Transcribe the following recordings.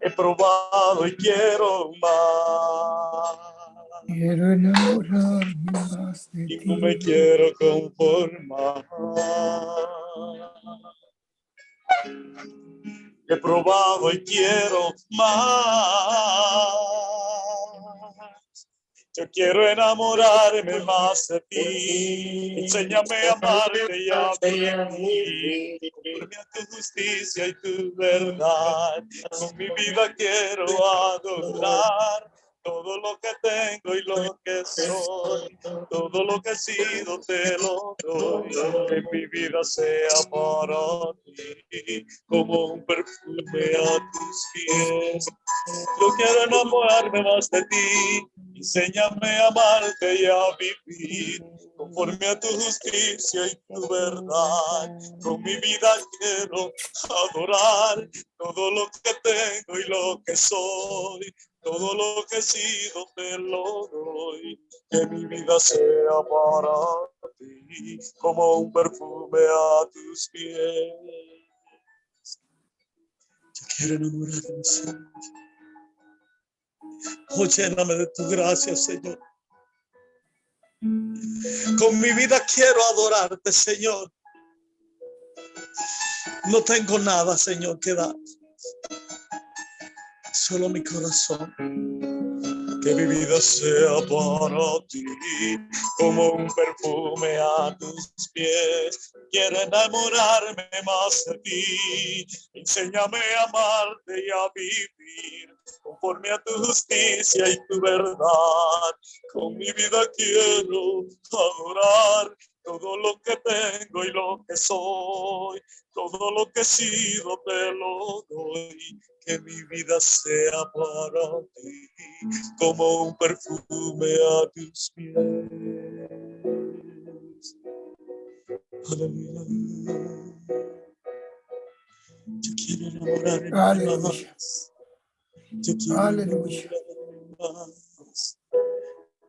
He probado y quiero más. Quiero enamorarme más de Y ti. no me quiero conformar. He probado y quiero más. Yo quiero enamorarme más de ti. Enséñame a amarte y a vivir conforme a tu justicia y tu verdad. Con mi vida quiero adorar todo lo que tengo y lo que soy. Todo lo que he sido te lo doy. Que mi vida sea para ti como un perfume a tus pies. Yo quiero enamorarme más de ti. Enséñame a amarte y a vivir conforme a tu justicia y tu verdad. Con mi vida quiero adorar todo lo que tengo y lo que soy. Todo lo que he sido te lo doy. Que mi vida sea para ti como un perfume a tus pies. Yo quiero enamorarme, Señor. Oh, lléname de tu gracia, Señor. Con mi vida quiero adorarte, Señor. No tengo nada, Señor, que dar. Solo mi corazón. Que mi vida sea para ti como un perfume a tus pies. Quiero enamorarme más de ti. Enséñame a amarte y a vivir conforme a tu justicia y tu verdad. Con mi vida quiero adorar todo lo que tengo y lo que soy. Todo lo que he sido te lo doy. Que mi vida sea para ti como un perfume a tus pies. Aleluya. Yo quiero enamorarme más. Yo quiero enamorarme más.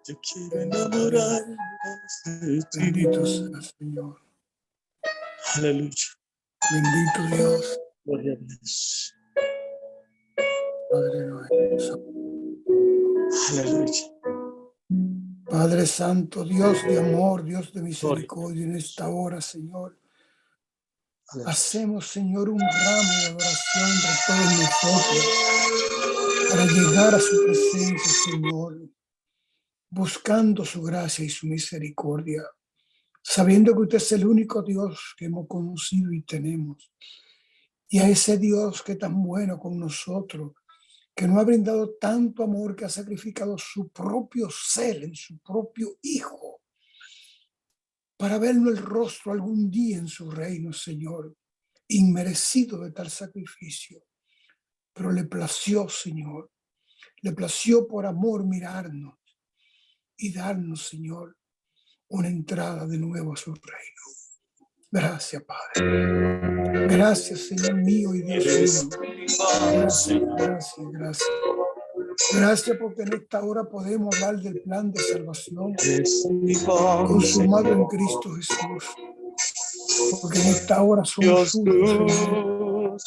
Yo quiero enamorarme más de ti. Bendito sea, Señor. Aleluya. Bendito Dios. Gloria a Dios. Padre nuestro. Aleluya. Padre Santo, Dios de amor, Dios de misericordia, en esta hora, Señor, hacemos, Señor, un ramo de adoración entre todos nosotros para llegar a su presencia, Señor, buscando su gracia y su misericordia, sabiendo que usted es el único Dios que hemos conocido y tenemos. Y a ese Dios que es tan bueno con nosotros, que nos ha brindado tanto amor, que ha sacrificado su propio ser en su propio Hijo, para vernos el rostro algún día en su reino, Señor, inmerecido de tal sacrificio. Pero le plació, Señor, le plació por amor mirarnos y darnos, Señor, una entrada de nuevo a su reino. Gracias, Padre. Gracias, Señor mío y Dios mío. Gracias, gracias, gracias. Gracias porque en esta hora podemos hablar del plan de salvación consumado en Cristo Jesús. Porque en esta hora somos suyos, Señor.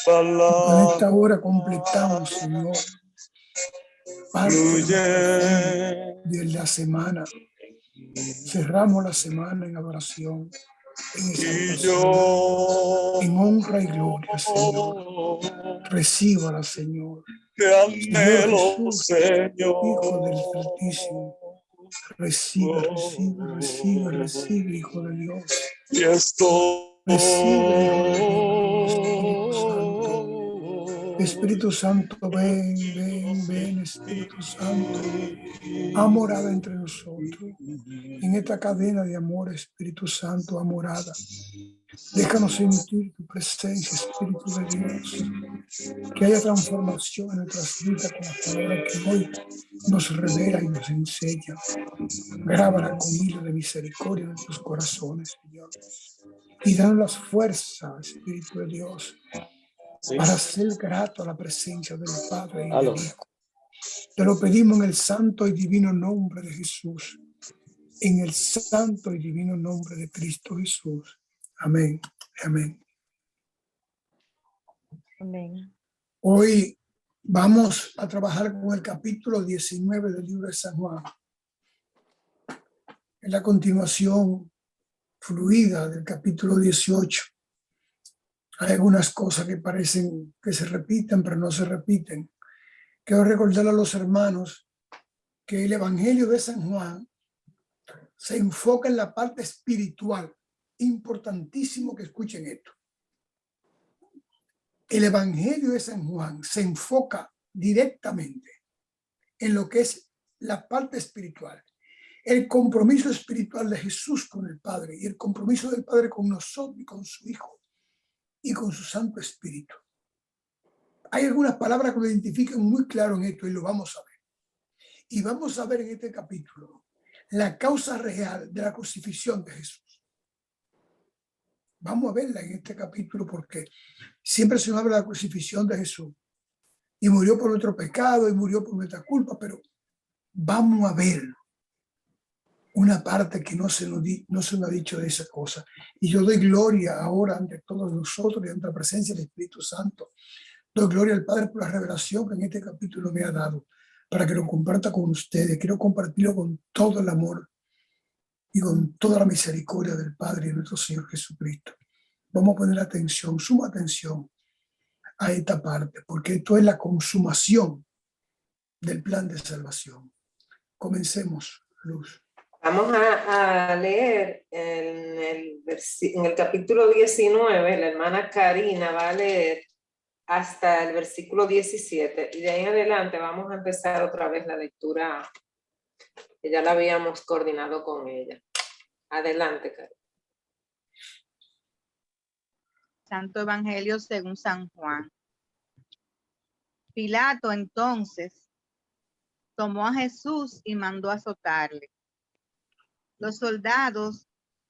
Porque en esta hora completamos, Señor, parte de la semana. Cerramos la semana en adoración, en exaltación, en honra y gloria, Señor. Recíbala, Señor. Señor Jesús, Hijo del Altísimo. Recibe, recibe, recibe, recibe, Hijo de Dios. Recibe, Hijo de Dios, Espíritu Santo. Espíritu Santo, ven, ven, ven, Espíritu Santo. Ha morado entre nosotros. En esta cadena de amor, Espíritu Santo, ha morada. Déjanos sentir tu presencia, Espíritu de Dios. Que haya transformación en nuestras vidas con la palabra que hoy nos revela y nos enseña. Grábala con hilo de misericordia en nuestros corazones, Señor. Y danos las fuerzas, Espíritu de Dios, para ser grato a la presencia del Padre y del Hijo. Te lo pedimos en el santo y divino nombre de Jesús. En el santo y divino nombre de Cristo Jesús. Amén. Amén. Amén. Hoy vamos a trabajar con el capítulo 19 del libro de San Juan. Es la continuación fluida del capítulo 18. Hay algunas cosas que parecen que se repiten, pero no se repiten. Quiero recordar a los hermanos que el Evangelio de San Juan se enfoca en la parte espiritual. Importantísimo que escuchen esto. El Evangelio de San Juan se enfoca directamente en lo que es la parte espiritual. El compromiso espiritual de Jesús con el Padre y el compromiso del Padre con nosotros y con su Hijo y con su Santo Espíritu. Hay algunas palabras que lo identifican muy claro en esto y lo vamos a ver. Y vamos a ver en este capítulo la causa real de la crucifixión de Jesús. Vamos a verla en este capítulo porque siempre se habla de la crucifixión de Jesús. Y murió por nuestro pecado y murió por nuestra culpa, pero vamos a ver una parte que no se nos ha dicho de esa cosa. Y yo doy gloria ahora ante todos nosotros y ante la presencia del Espíritu Santo. Doy gloria al Padre por la revelación que en este capítulo me ha dado, para que lo comparta con ustedes. Quiero compartirlo con todo el amor y con toda la misericordia del Padre y nuestro Señor Jesucristo. Vamos a poner atención, suma atención a esta parte, porque esto es la consumación del plan de salvación. Comencemos, Luz. Vamos a leer en el capítulo 19, la hermana Karina va a leer hasta el versículo 17 y de ahí en adelante vamos a empezar otra vez la lectura que ya la habíamos coordinado con ella. Adelante, Karina. Santo Evangelio según San Juan. Pilato entonces tomó a Jesús y mandó azotarle. Los soldados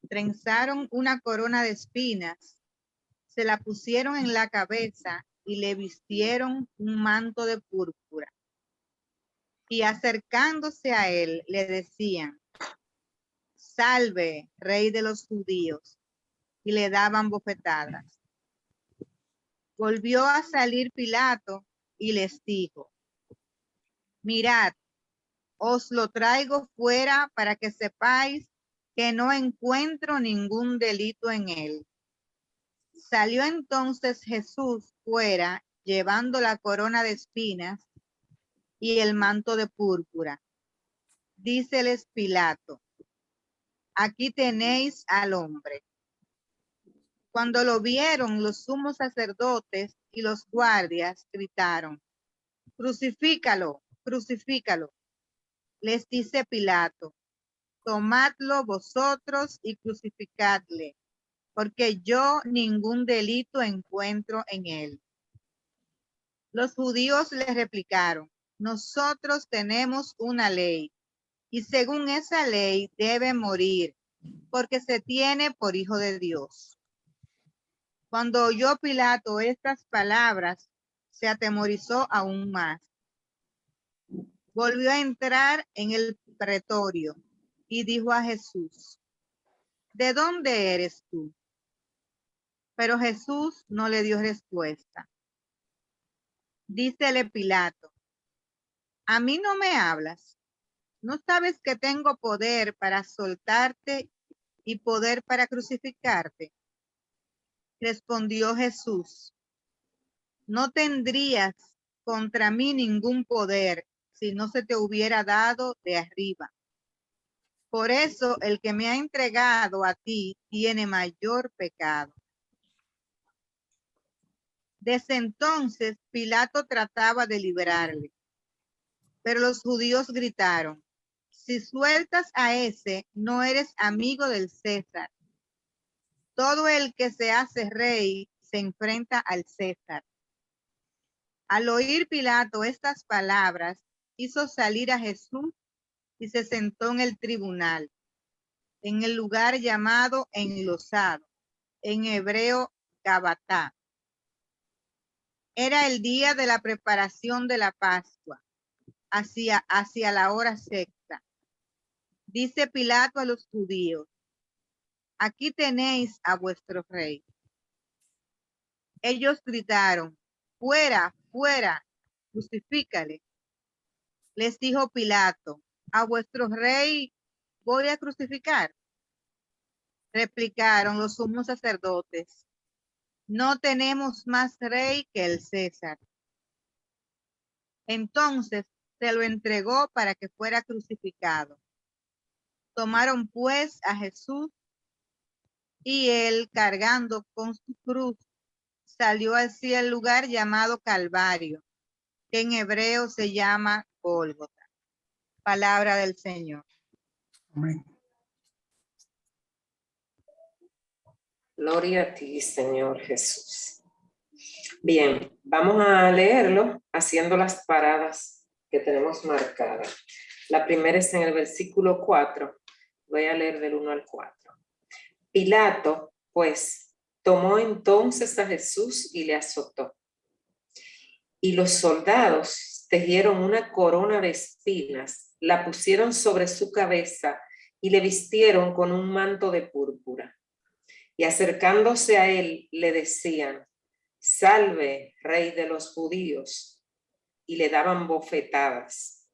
trenzaron una corona de espinas, se la pusieron en la cabeza y le vistieron un manto de púrpura. Y acercándose a él le decían: Salve, Rey de los Judíos, y le daban bofetadas. Volvió a salir Pilato y les dijo: Mirad, os lo traigo fuera para que sepáis que no encuentro ningún delito en él. Salió entonces Jesús fuera, llevando la corona de espinas y el manto de púrpura. Díceles Pilato: Aquí tenéis al hombre. Cuando lo vieron, los sumos sacerdotes y los guardias gritaron: Crucifícalo, crucifícalo. Les dice Pilato: Tomadlo vosotros y crucificadle, porque yo ningún delito encuentro en él. Los judíos le replicaron: Nosotros tenemos una ley, y según esa ley debe morir, porque se tiene por hijo de Dios. Cuando oyó Pilato estas palabras, se atemorizó aún más. Volvió a entrar en el pretorio y dijo a Jesús: ¿De dónde eres tú? Pero Jesús no le dio respuesta. Dícele Pilato: ¿A mí no me hablas? ¿No sabes que tengo poder para soltarte y poder para crucificarte? Respondió Jesús: No tendrías contra mí ningún poder si no se te hubiera dado de arriba. Por eso el que me ha entregado a ti tiene mayor pecado. Desde entonces Pilato trataba de librarle, pero los judíos gritaron: Si sueltas a ese, no eres amigo del César. Todo el que se hace rey se enfrenta al César. Al oír Pilato estas palabras, hizo salir a Jesús y se sentó en el tribunal, en el lugar llamado Enlosado, en hebreo Gabatá. Era el día de la preparación de la Pascua, hacia la hora sexta. Dice Pilato a los judíos: Aquí tenéis a vuestro rey. Ellos gritaron: Fuera, fuera, crucifícale. Les dijo Pilato, ¿a vuestro rey voy a crucificar? Replicaron los sumos sacerdotes, no tenemos más rey que el César. Entonces se lo entregó para que fuera crucificado. Tomaron pues a Jesús y él, cargando con su cruz, salió hacia el lugar llamado Calvario, que en hebreo se llama Gólgota. Palabra del Señor. Amén. Gloria a ti, Señor Jesús. Bien, vamos a leerlo haciendo las paradas que tenemos marcadas. La primera es en el versículo 4. Voy a leer del 1 al 4. Pilato, pues, tomó entonces a Jesús y le azotó. Y los soldados tejieron una corona de espinas, la pusieron sobre su cabeza y le vistieron con un manto de púrpura. Y acercándose a él, le decían, salve, rey de los judíos, y le daban bofetadas.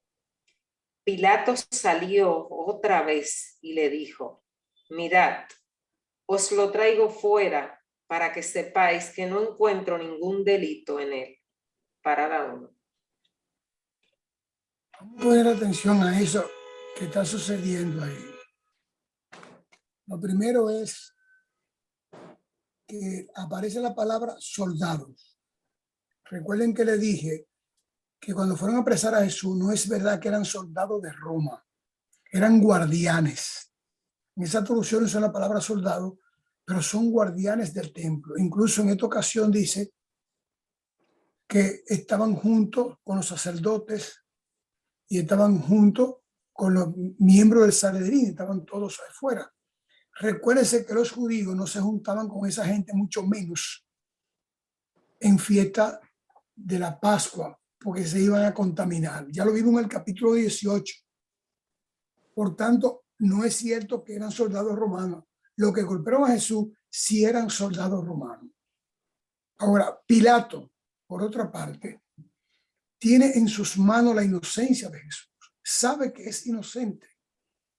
Pilato salió otra vez y le dijo, mirad, os lo traigo fuera para que sepáis que no encuentro ningún delito en él. Parada 1. Vamos a poner atención a eso que está sucediendo ahí. Lo primero es que aparece la palabra soldados. Recuerden que le dije que cuando fueron a apresar a Jesús, no es verdad que eran soldados de Roma, eran guardianes. En esa traducción usa la palabra soldado, pero son guardianes del templo. Incluso en esta ocasión dice que estaban juntos con los sacerdotes y estaban juntos con los miembros del Sanedrín, estaban todos afuera. Recuérdense que los judíos no se juntaban con esa gente, mucho menos en fiesta de la Pascua, porque se iban a contaminar. Ya lo vimos en el capítulo 18. Por tanto, no es cierto que eran soldados romanos. Los que golpearon a Jesús sí eran soldados romanos. Ahora, Pilato, por otra parte, tiene en sus manos la inocencia de Jesús. Sabe que es inocente.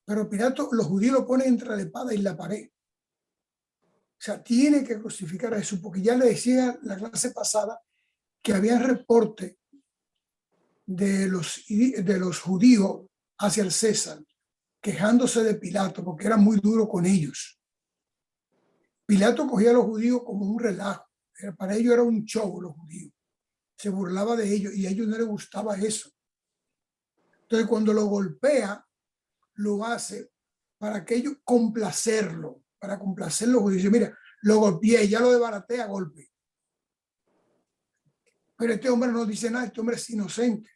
Pero Pilato, los judíos lo ponen entre la espada y la pared. O sea, tiene que crucificar a Jesús, porque ya le decía la clase pasada que había reporte de los judíos hacia el César, quejándose de Pilato porque era muy duro con ellos. Pilato cogía a los judíos como un relajo. Para ellos era un show, los judíos. Se burlaba de ellos y a ellos no les gustaba eso. Entonces, cuando lo golpea, lo hace para que ellos complacerlo, para complacer a los judíos. Dice, mira, lo golpeé, ya lo desbaraté a golpe. Pero este hombre no dice nada, este hombre es inocente.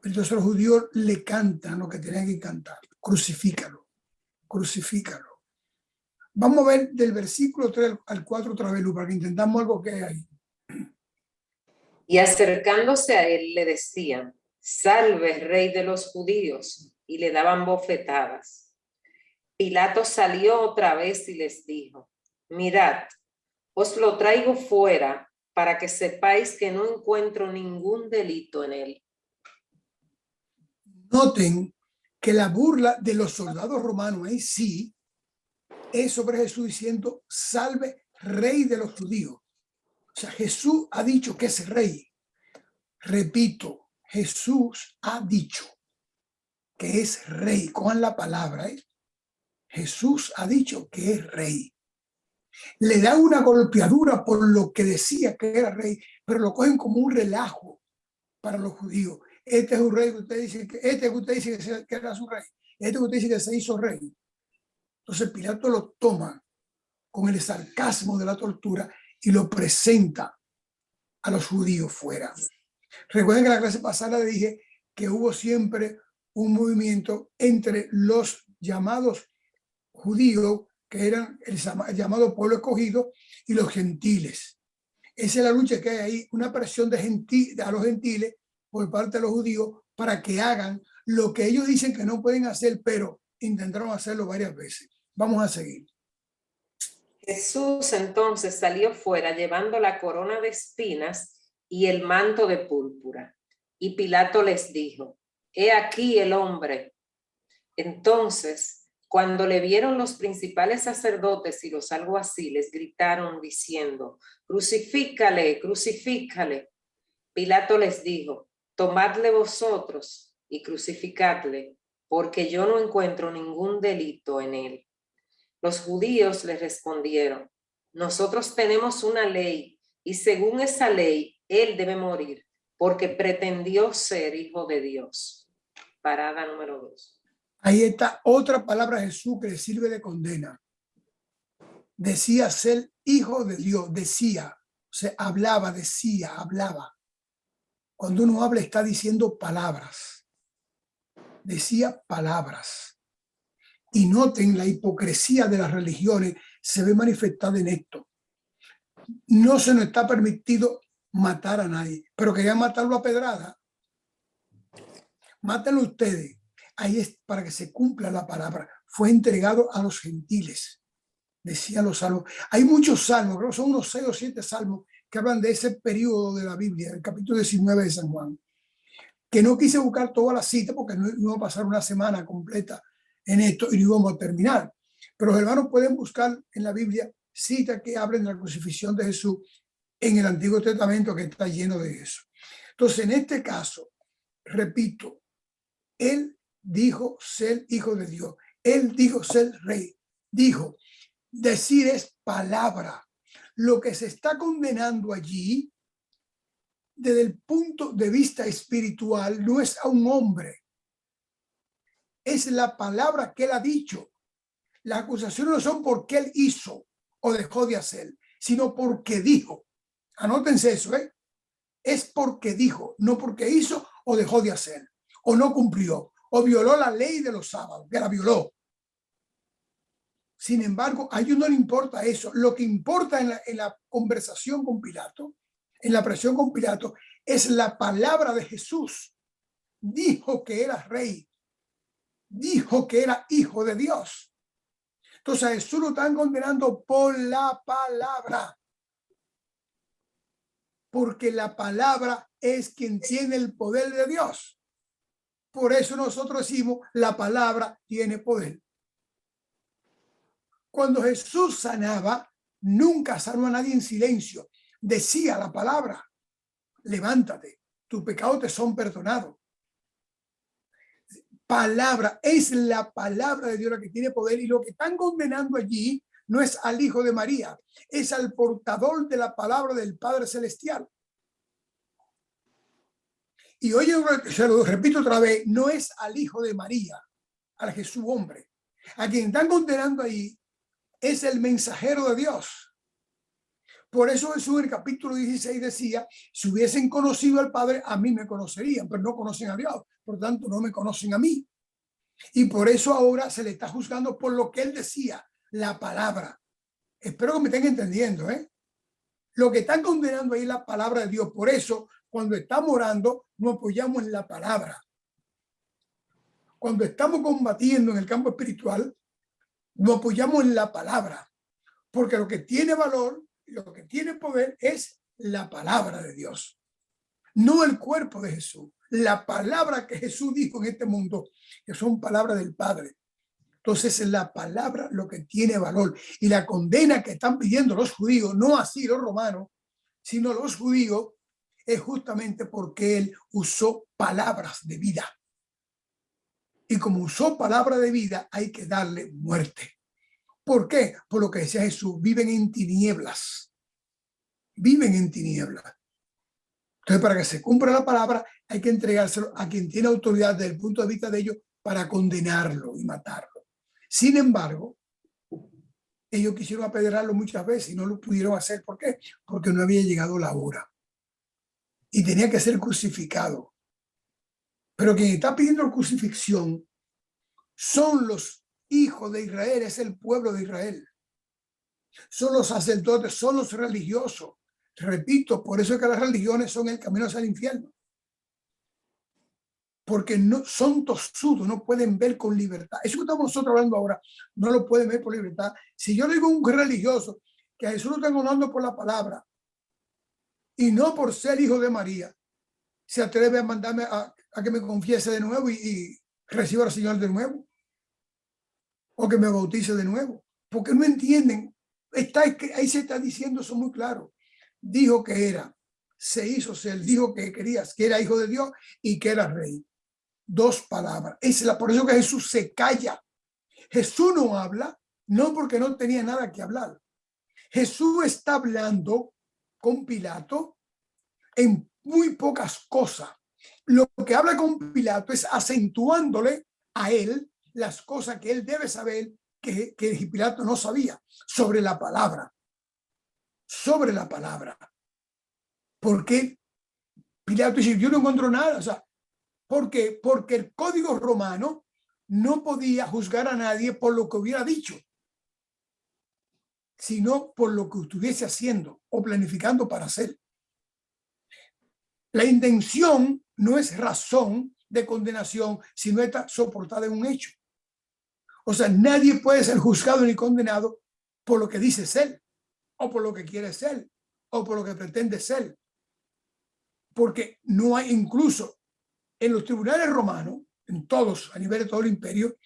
Entonces los judíos le cantan lo que tenían que cantar. Crucifícalo, crucifícalo. Vamos a ver del versículo 3 al 4 otra vez, para que intentamos algo que hay ahí. Y acercándose a él le decían, salve, rey de los judíos, y le daban bofetadas. Pilato salió otra vez y les dijo, mirad, os lo traigo fuera para que sepáis que no encuentro ningún delito en él. Noten que la burla de los soldados romanos ahí sí es sobre Jesús diciendo, salve, rey de los judíos. O sea, Jesús ha dicho que es rey. Repito, Jesús ha dicho que es rey. Cojan la palabra, ¿eh? Jesús ha dicho que es rey. Le dan una golpeadura por lo que decía que era rey, pero lo cogen como un relajo para los judíos. Este es un rey que usted dice que era su rey. Este que usted dice que se hizo rey. Entonces Pilato lo toma con el sarcasmo de la tortura y lo presenta a los judíos fuera. Recuerden que en la clase pasada le dije que hubo siempre un movimiento entre los llamados judíos, que eran el llamado pueblo escogido, y los gentiles. Esa es la lucha que hay ahí, una presión a los gentiles por parte de los judíos para que hagan lo que ellos dicen que no pueden hacer, pero intentaron hacerlo varias veces. Vamos a seguir. Jesús entonces salió fuera llevando la corona de espinas y el manto de púrpura. Y Pilato les dijo: he aquí el hombre. Entonces, cuando le vieron los principales sacerdotes y los alguaciles, gritaron diciendo: crucifícale, crucifícale. Pilato les dijo: tomadle vosotros y crucificadle, porque yo no encuentro ningún delito en él. Los judíos le respondieron: nosotros tenemos una ley, y según esa ley, él debe morir, porque pretendió ser hijo de Dios. Parada número 2. Ahí está otra palabra de Jesús que le sirve de condena. Decía ser hijo de Dios, decía, o sea, hablaba, decía, hablaba. Cuando uno habla está diciendo palabras. Decía palabras. Y noten, la hipocresía de las religiones se ve manifestada en esto. No se nos está permitido matar a nadie, pero querían matarlo a pedrada. Mátenlo ustedes. Ahí es para que se cumpla la palabra. Fue entregado a los gentiles, decían los salmos. Hay muchos salmos, creo que son unos 6 o 7 salmos que hablan de ese periodo de la Biblia, el capítulo 19 de San Juan, que no quise buscar toda la cita porque no iba a pasar una semana completa en esto y no íbamos a terminar. Pero los hermanos pueden buscar en la Biblia citas que hablen de la crucifixión de Jesús en el Antiguo Testamento, que está lleno de eso. Entonces, en este caso, repito, él dijo ser hijo de Dios. Él dijo ser rey. Dijo, decir es palabra. Lo que se está condenando allí, desde el punto de vista espiritual, no es a un hombre. Es la palabra que él ha dicho. Las acusaciones no son porque él hizo o dejó de hacer, sino porque dijo. Anótense eso, ¿eh? Es porque dijo, no porque hizo o dejó de hacer, o no cumplió, o violó la ley de los sábados, que la violó. Sin embargo, a ellos no le importa eso. Lo que importa en la conversación con Pilato, en la presión con Pilato, es la palabra de Jesús. Dijo que era rey. Dijo que era hijo de Dios. Entonces a Jesús lo están condenando por la palabra. Porque la palabra es quien tiene el poder de Dios. Por eso nosotros decimos, la palabra tiene poder. Cuando Jesús sanaba, nunca sanó a nadie en silencio. Decía la palabra: levántate, tus pecados te son perdonados. Palabra, es la palabra de Dios la que tiene poder, y lo que están condenando allí no es al Hijo de María, es al portador de la palabra del Padre Celestial. Y oye, se lo repito otra vez, no es al Hijo de María, al Jesús hombre. A quien están condenando ahí es el mensajero de Dios. Por eso Jesús en el capítulo 16 decía: si hubiesen conocido al Padre, a mí me conocerían, pero no conocen a Dios, por tanto no me conocen a mí. Y por eso ahora se le está juzgando por lo que él decía, la palabra. Espero que me estén entendiendo, ¿eh? Lo que están condenando ahí es la palabra de Dios. Por eso, cuando estamos orando, nos apoyamos en la palabra. Cuando estamos combatiendo en el campo espiritual, nos apoyamos en la palabra. Porque lo que tiene valor, lo que tiene poder es la palabra de Dios. No el cuerpo de Jesús. La palabra que Jesús dijo en este mundo, que son palabras del Padre. Entonces es la palabra lo que tiene valor. Y la condena que están pidiendo los judíos, no así los romanos, sino los judíos, es justamente porque él usó palabras de vida. Y como usó palabra de vida, hay que darle muerte. ¿Por qué? Por lo que decía Jesús, viven en tinieblas. Viven en tinieblas. Entonces, para que se cumpla la palabra, hay que entregárselo a quien tiene autoridad desde el punto de vista de ellos para condenarlo y matarlo. Sin embargo, ellos quisieron apedrearlo muchas veces y no lo pudieron hacer. ¿Por qué? Porque no había llegado la hora. Y tenía que ser crucificado. Pero quien está pidiendo crucifixión son los hijos de Israel, es el pueblo de Israel. Son los sacerdotes, son los religiosos. Repito, por eso es que las religiones son el camino hacia el infierno. Porque no son tosudos, no pueden ver con libertad. Eso que estamos nosotros hablando ahora, no lo pueden ver por libertad. Si yo le digo a un religioso que a Jesús lo están honrando por la palabra y no por ser hijo de María, se atreve a mandarme a que me confiese de nuevo y reciba al Señor de nuevo, o que me bautice de nuevo, porque no entienden. Ahí se está diciendo eso muy claro. Dijo que era, se hizo ser, dijo que querías, que era hijo de Dios y que era rey. Dos palabras. Por eso que Jesús se calla. Jesús no habla, no porque no tenía nada que hablar. Jesús está hablando con Pilato en muy pocas cosas. Lo que habla con Pilato es acentuándole a él las cosas que él debe saber que Pilato no sabía sobre la palabra. Sobre la palabra. Porque Pilato dice, yo no encuentro nada. O sea, ¿por qué? Porque el código romano no podía juzgar a nadie por lo que hubiera dicho, sino por lo que estuviese haciendo o planificando para hacer. La intención no es razón de condenación, sino está soportada en un hecho. O sea, nadie puede ser juzgado ni condenado por lo que dice ser, o por lo que quiere ser, o por lo que pretende ser. Porque no hay, incluso en los tribunales romanos, en todos, a nivel de todo el imperio,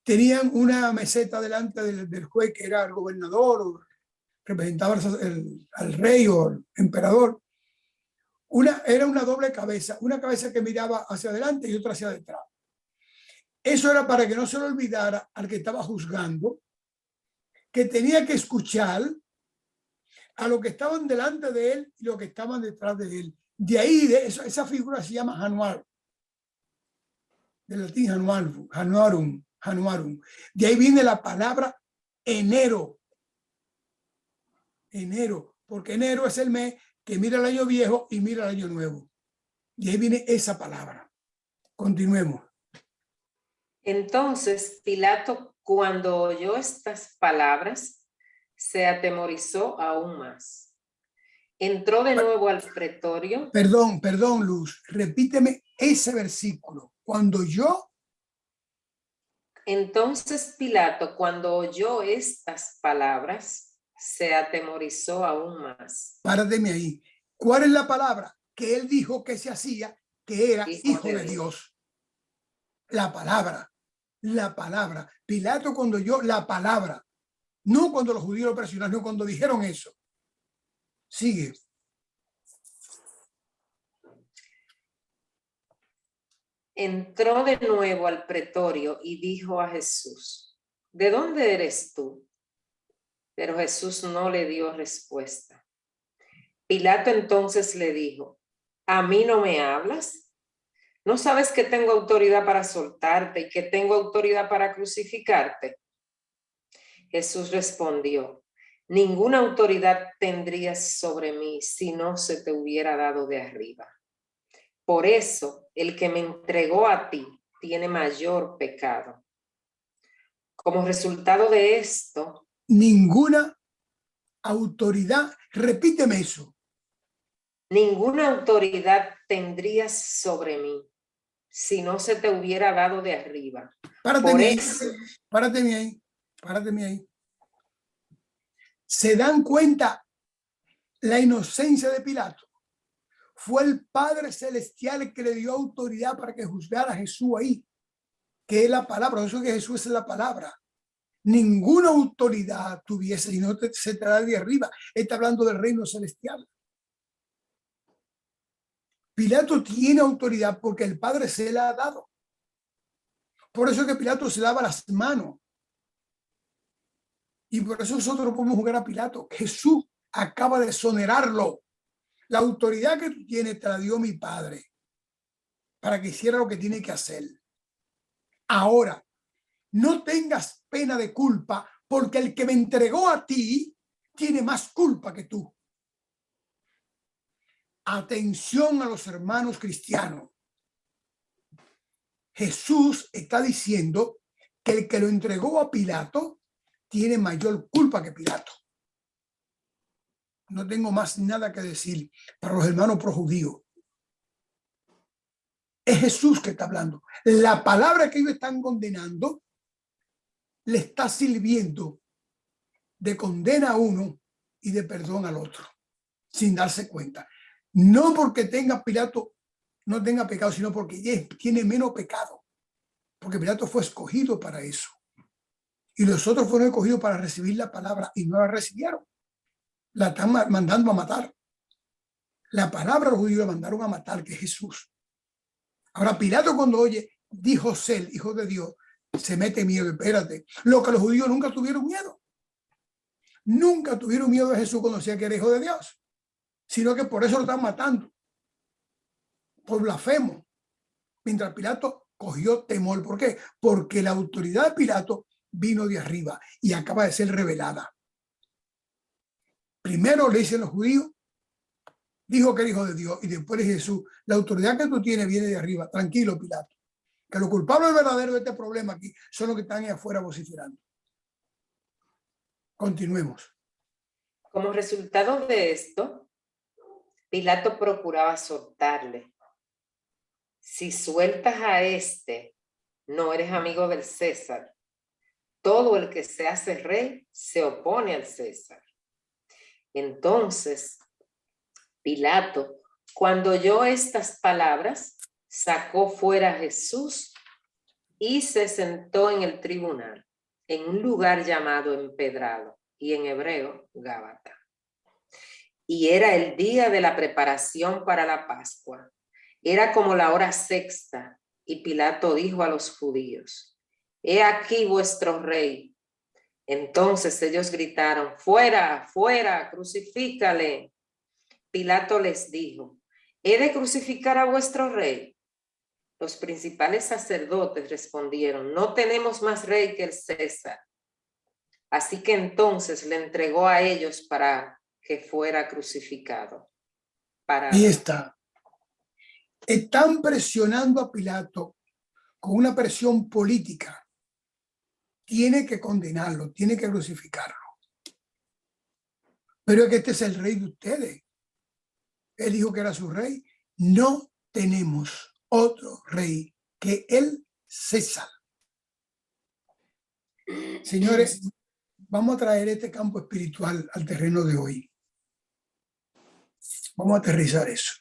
tenían una meseta delante del juez que era el gobernador o representaba al rey o al emperador. Era una doble cabeza, una cabeza que miraba hacia adelante y otra hacia detrás. Eso era para que no se le olvidara al que estaba juzgando que tenía que escuchar a los que estaban delante de él y los que estaban detrás de él. De ahí, esa figura se llama januar, del latín januarum. De ahí viene la palabra enero. Enero, porque enero es el mes que mira el año viejo y mira el año nuevo. De ahí viene esa palabra. Continuemos. Entonces Pilato, cuando oyó estas palabras, se atemorizó aún más. Entró de nuevo al pretorio. Perdón, Luz. Repíteme ese versículo. Cuando yo. Entonces Pilato, cuando oyó estas palabras, se atemorizó aún más. Párate ahí. ¿Cuál es la palabra que él dijo que se hacía? Que era hijo de Dios. La palabra. Pilato cuando oyó la palabra. No cuando los judíos lo presionaron, no cuando dijeron eso. Sigue. Entró de nuevo al pretorio y dijo a Jesús, ¿de dónde eres tú? Pero Jesús no le dio respuesta. Pilato entonces le dijo, ¿a mí no me hablas? ¿No sabes que tengo autoridad para soltarte y que tengo autoridad para crucificarte? Jesús respondió, ninguna autoridad tendrías sobre mí si no se te hubiera dado de arriba. Por eso, el que me entregó a ti tiene mayor pecado. Como resultado de esto, ninguna autoridad, repíteme eso. Ninguna autoridad tendrías sobre mí si no se te hubiera dado de arriba. Párate ahí. ¿Se dan cuenta la inocencia de Pilato? Fue el Padre Celestial el que le dio autoridad para que juzgara a Jesús ahí, que es la palabra. Eso que Jesús es la palabra. Ninguna autoridad tuviese y no se te da de arriba. Está hablando del reino celestial. Pilato tiene autoridad porque el Padre se la ha dado. Por eso es que Pilato se lava las manos. Y por eso nosotros podemos jugar a Pilato. Jesús acaba de exonerarlo. La autoridad que tú tienes te la dio mi Padre para que hiciera lo que tiene que hacer. Ahora, no tengas pena de culpa porque el que me entregó a ti tiene más culpa que tú. Atención a los hermanos cristianos. Jesús está diciendo que el que lo entregó a Pilato tiene mayor culpa que Pilato. No tengo más nada que decir para los hermanos projudíos. Es Jesús que está hablando. La palabra que ellos están condenando le está sirviendo de condena a uno y de perdón al otro, sin darse cuenta. No porque Pilato no tenga pecado, sino porque tiene menos pecado. Porque Pilato fue escogido para eso. Y los otros fueron escogidos para recibir la palabra y no la recibieron. La están mandando a matar. La palabra los judíos la mandaron a matar, que es Jesús. Ahora Pilato, cuando oye, dijo ser hijo de Dios, se mete miedo. Espérate, lo que los judíos nunca tuvieron miedo. Nunca tuvieron miedo de Jesús cuando decía que era hijo de Dios, sino que por eso lo están matando, por blasfemo. Mientras Pilato cogió temor. ¿Por qué? Porque la autoridad de Pilato vino de arriba y acaba de ser revelada. Primero le dicen los judíos, dijo que era hijo de Dios, y después de Jesús, la autoridad que tú tienes viene de arriba. Tranquilo, Pilato, que los culpables verdaderos de este problema aquí son los que están ahí afuera vociferando. Continuemos. Como resultado de esto, Pilato procuraba soltarle. Si sueltas a este, no eres amigo del César. Todo el que se hace rey se opone al César. Entonces, Pilato, cuando oyó estas palabras, sacó fuera a Jesús y se sentó en el tribunal, en un lugar llamado Empedrado, y en hebreo, Gábata. Y era el día de la preparación para la Pascua. Era como la hora sexta, y Pilato dijo a los judíos: «He aquí vuestro rey». Entonces ellos gritaron: «¡Fuera, fuera, crucifícale!». Pilato les dijo: «¿He de crucificar a vuestro rey?». Los principales sacerdotes respondieron: «No tenemos más rey que el César». Así que entonces le entregó a ellos para que fuera crucificado. Ahí está. Están presionando a Pilato con una presión política. Tiene que condenarlo, tiene que crucificarlo. Pero es que este es el rey de ustedes. Él dijo que era su rey. No tenemos otro rey que el César. Señores, vamos a traer este campo espiritual al terreno de hoy. Vamos a aterrizar eso.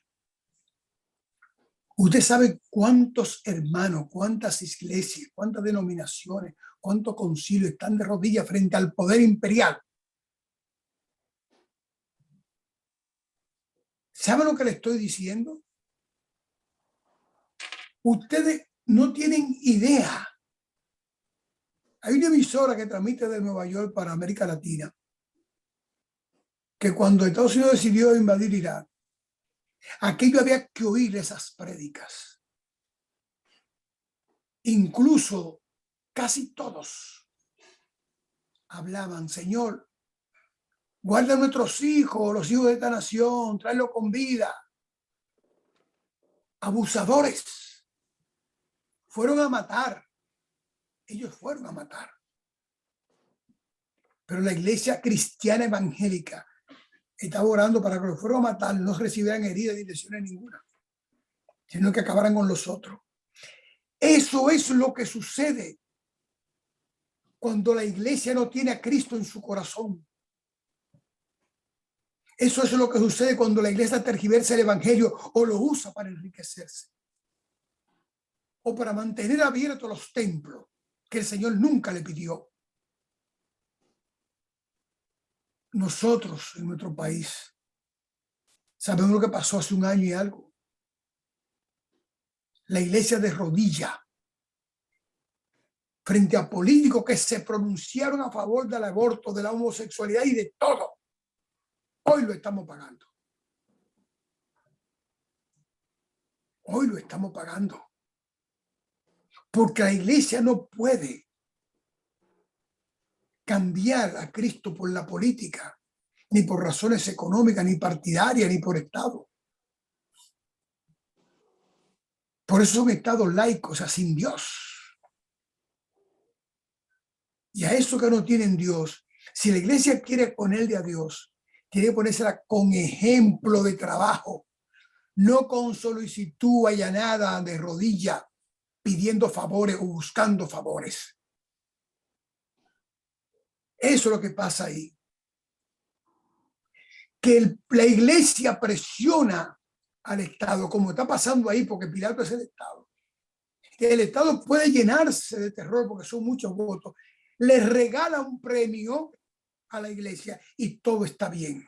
Usted sabe cuántos hermanos, cuántas iglesias, cuántas denominaciones, cuántos concilios están de rodillas frente al poder imperial. ¿Saben lo que le estoy diciendo? Ustedes no tienen idea. Hay una emisora que transmite de Nueva York para América Latina, que cuando Estados Unidos decidió invadir Irak, aquello había que oír esas prédicas. Incluso casi todos hablaban: Señor, guarda a nuestros hijos, los hijos de esta nación, tráelos con vida. Abusadores. Fueron a matar. Ellos fueron a matar. Pero la iglesia cristiana evangélica estaba orando para que los fueron a matar, no recibieran heridas ni lesiones ninguna, sino que acabaran con los otros. Eso es lo que sucede cuando la iglesia no tiene a Cristo en su corazón. Eso es lo que sucede cuando la iglesia tergiversa el evangelio o lo usa para enriquecerse o para mantener abiertos los templos que el Señor nunca le pidió. Nosotros en nuestro país sabemos lo que pasó hace un año y algo. La iglesia de rodillas frente a políticos que se pronunciaron a favor del aborto, de la homosexualidad y de todo. Hoy lo estamos pagando. Hoy lo estamos pagando. Porque la iglesia no puede cambiar a Cristo por la política, ni por razones económicas, ni partidarias, ni por Estado. Por eso son estados laicos, o sea, sin Dios. Y a eso que no tienen Dios, si la iglesia quiere ponerle a Dios, quiere ponérsela con ejemplo de trabajo, no con solicitud allanada de rodilla, pidiendo favores o buscando favores. Eso es lo que pasa ahí. Que la iglesia presiona al Estado, como está pasando ahí, porque Pilato es el Estado. El Estado puede llenarse de terror porque son muchos votos. Le regala un premio a la iglesia y todo está bien.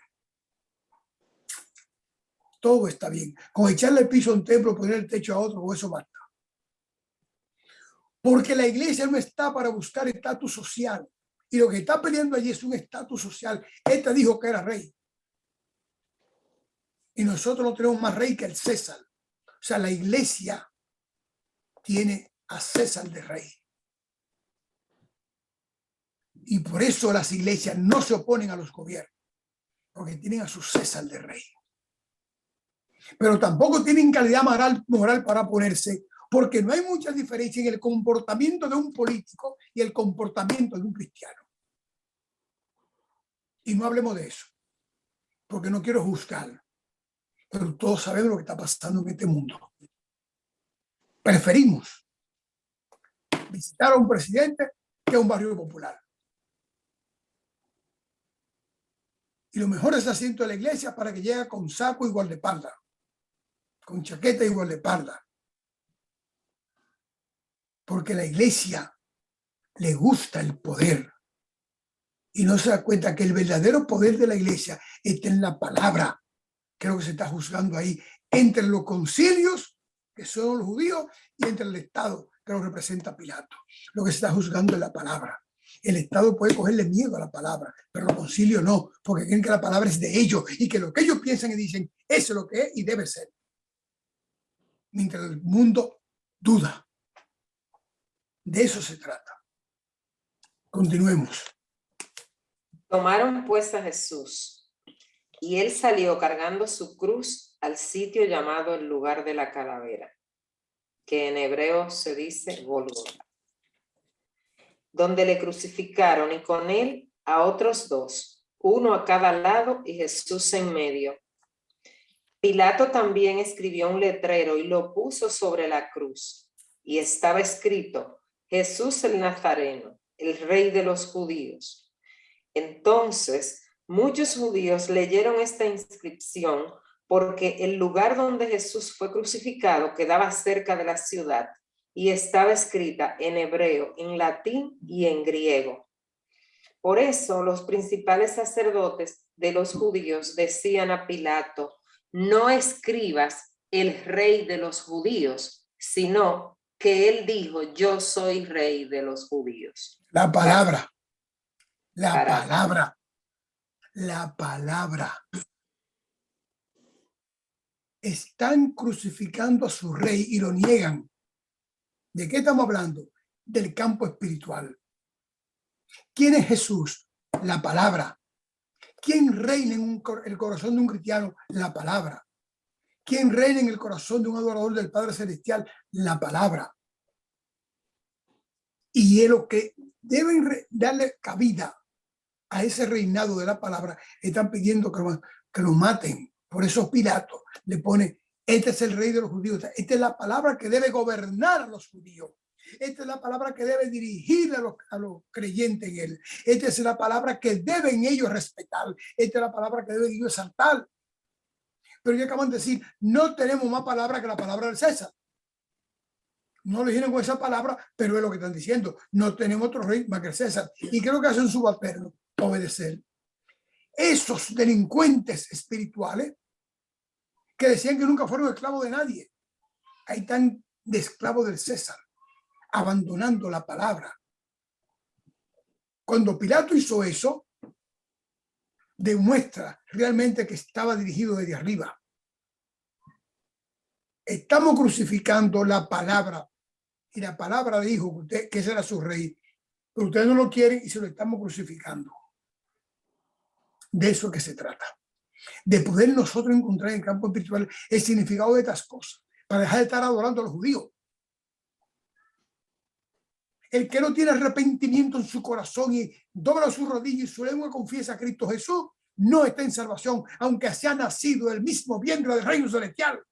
Todo está bien. Con echarle el piso a un templo, poner el techo a otro, con eso basta. Porque la iglesia no está para buscar estatus social. Y lo que está peleando allí es un estatus social. Este dijo que era rey. Y nosotros no tenemos más rey que el César. O sea, la iglesia tiene a César de rey. Y por eso las iglesias no se oponen a los gobiernos, porque tienen a su César de rey. Pero tampoco tienen calidad moral para oponerse, porque no hay mucha diferencia en el comportamiento de un político y el comportamiento de un cristiano. Y no hablemos de eso, porque no quiero juzgar, pero todos sabemos lo que está pasando en este mundo. Preferimos visitar a un presidente que a un barrio popular. Y lo mejor es asiento de la iglesia para que llegue con saco y guardaespaldas, con chaqueta y guardaespaldas. Porque la iglesia le gusta el poder. Y no se da cuenta que el verdadero poder de la iglesia está en la palabra, que es lo que se está juzgando ahí, entre los concilios, que son los judíos, y entre el Estado, que lo representa Pilato. Lo que se está juzgando es la palabra. El Estado puede cogerle miedo a la palabra, pero los concilios no, porque creen que la palabra es de ellos y que lo que ellos piensan y dicen, eso es lo que es y debe ser. Mientras el mundo duda. De eso se trata. Continuemos. Tomaron pues a Jesús, y él salió cargando su cruz al sitio llamado el lugar de la calavera, que en hebreo se dice Gólgota, donde le crucificaron, y con él a otros dos, uno a cada lado y Jesús en medio. Pilato también escribió un letrero y lo puso sobre la cruz, y estaba escrito: Jesús el Nazareno, el Rey de los Judíos. Entonces, muchos judíos leyeron esta inscripción porque el lugar donde Jesús fue crucificado quedaba cerca de la ciudad y estaba escrita en hebreo, en latín y en griego. Por eso, los principales sacerdotes de los judíos decían a Pilato: no escribas el Rey de los Judíos, sino que él dijo: yo soy Rey de los Judíos. La palabra. La palabra. La palabra. Están crucificando a su rey y lo niegan. ¿De qué estamos hablando? Del campo espiritual. ¿Quién es Jesús? La palabra. ¿Quién reina en el corazón de un cristiano? La palabra. ¿Quién reina en el corazón de un adorador del Padre Celestial? La palabra. Y es lo que deben darle cabida a ese reinado de la palabra. Están pidiendo que lo maten. Por eso Pilato le pone: este es el rey de los judíos. Esta es la palabra que debe gobernar a los judíos. Esta es la palabra que debe dirigir a los creyentes en él. Esta es la palabra que deben ellos respetar. Esta es la palabra que deben ellos exaltar. Pero ya acaban de decir: no tenemos más palabra que la palabra del César. No lo dijeron con esa palabra, pero es lo que están diciendo. No tenemos otro rey más que el César. Y creo que hacen subalterno, obedecer. Esos delincuentes espirituales que decían que nunca fueron esclavos de nadie, ahí están de esclavos del César, abandonando la palabra. Cuando Pilato hizo eso, demuestra realmente que estaba dirigido desde arriba. Estamos crucificando la palabra, y la palabra dijo que ese era su rey, pero ustedes no lo quieren y se lo estamos crucificando. De eso que se trata, de poder nosotros encontrar en el campo espiritual el significado de estas cosas, para dejar de estar adorando a los judíos. El que no tiene arrepentimiento en su corazón y dobla su rodilla y su lengua confiesa a Cristo Jesús, no está en salvación, aunque se ha nacido del mismo vientre del reino celestial.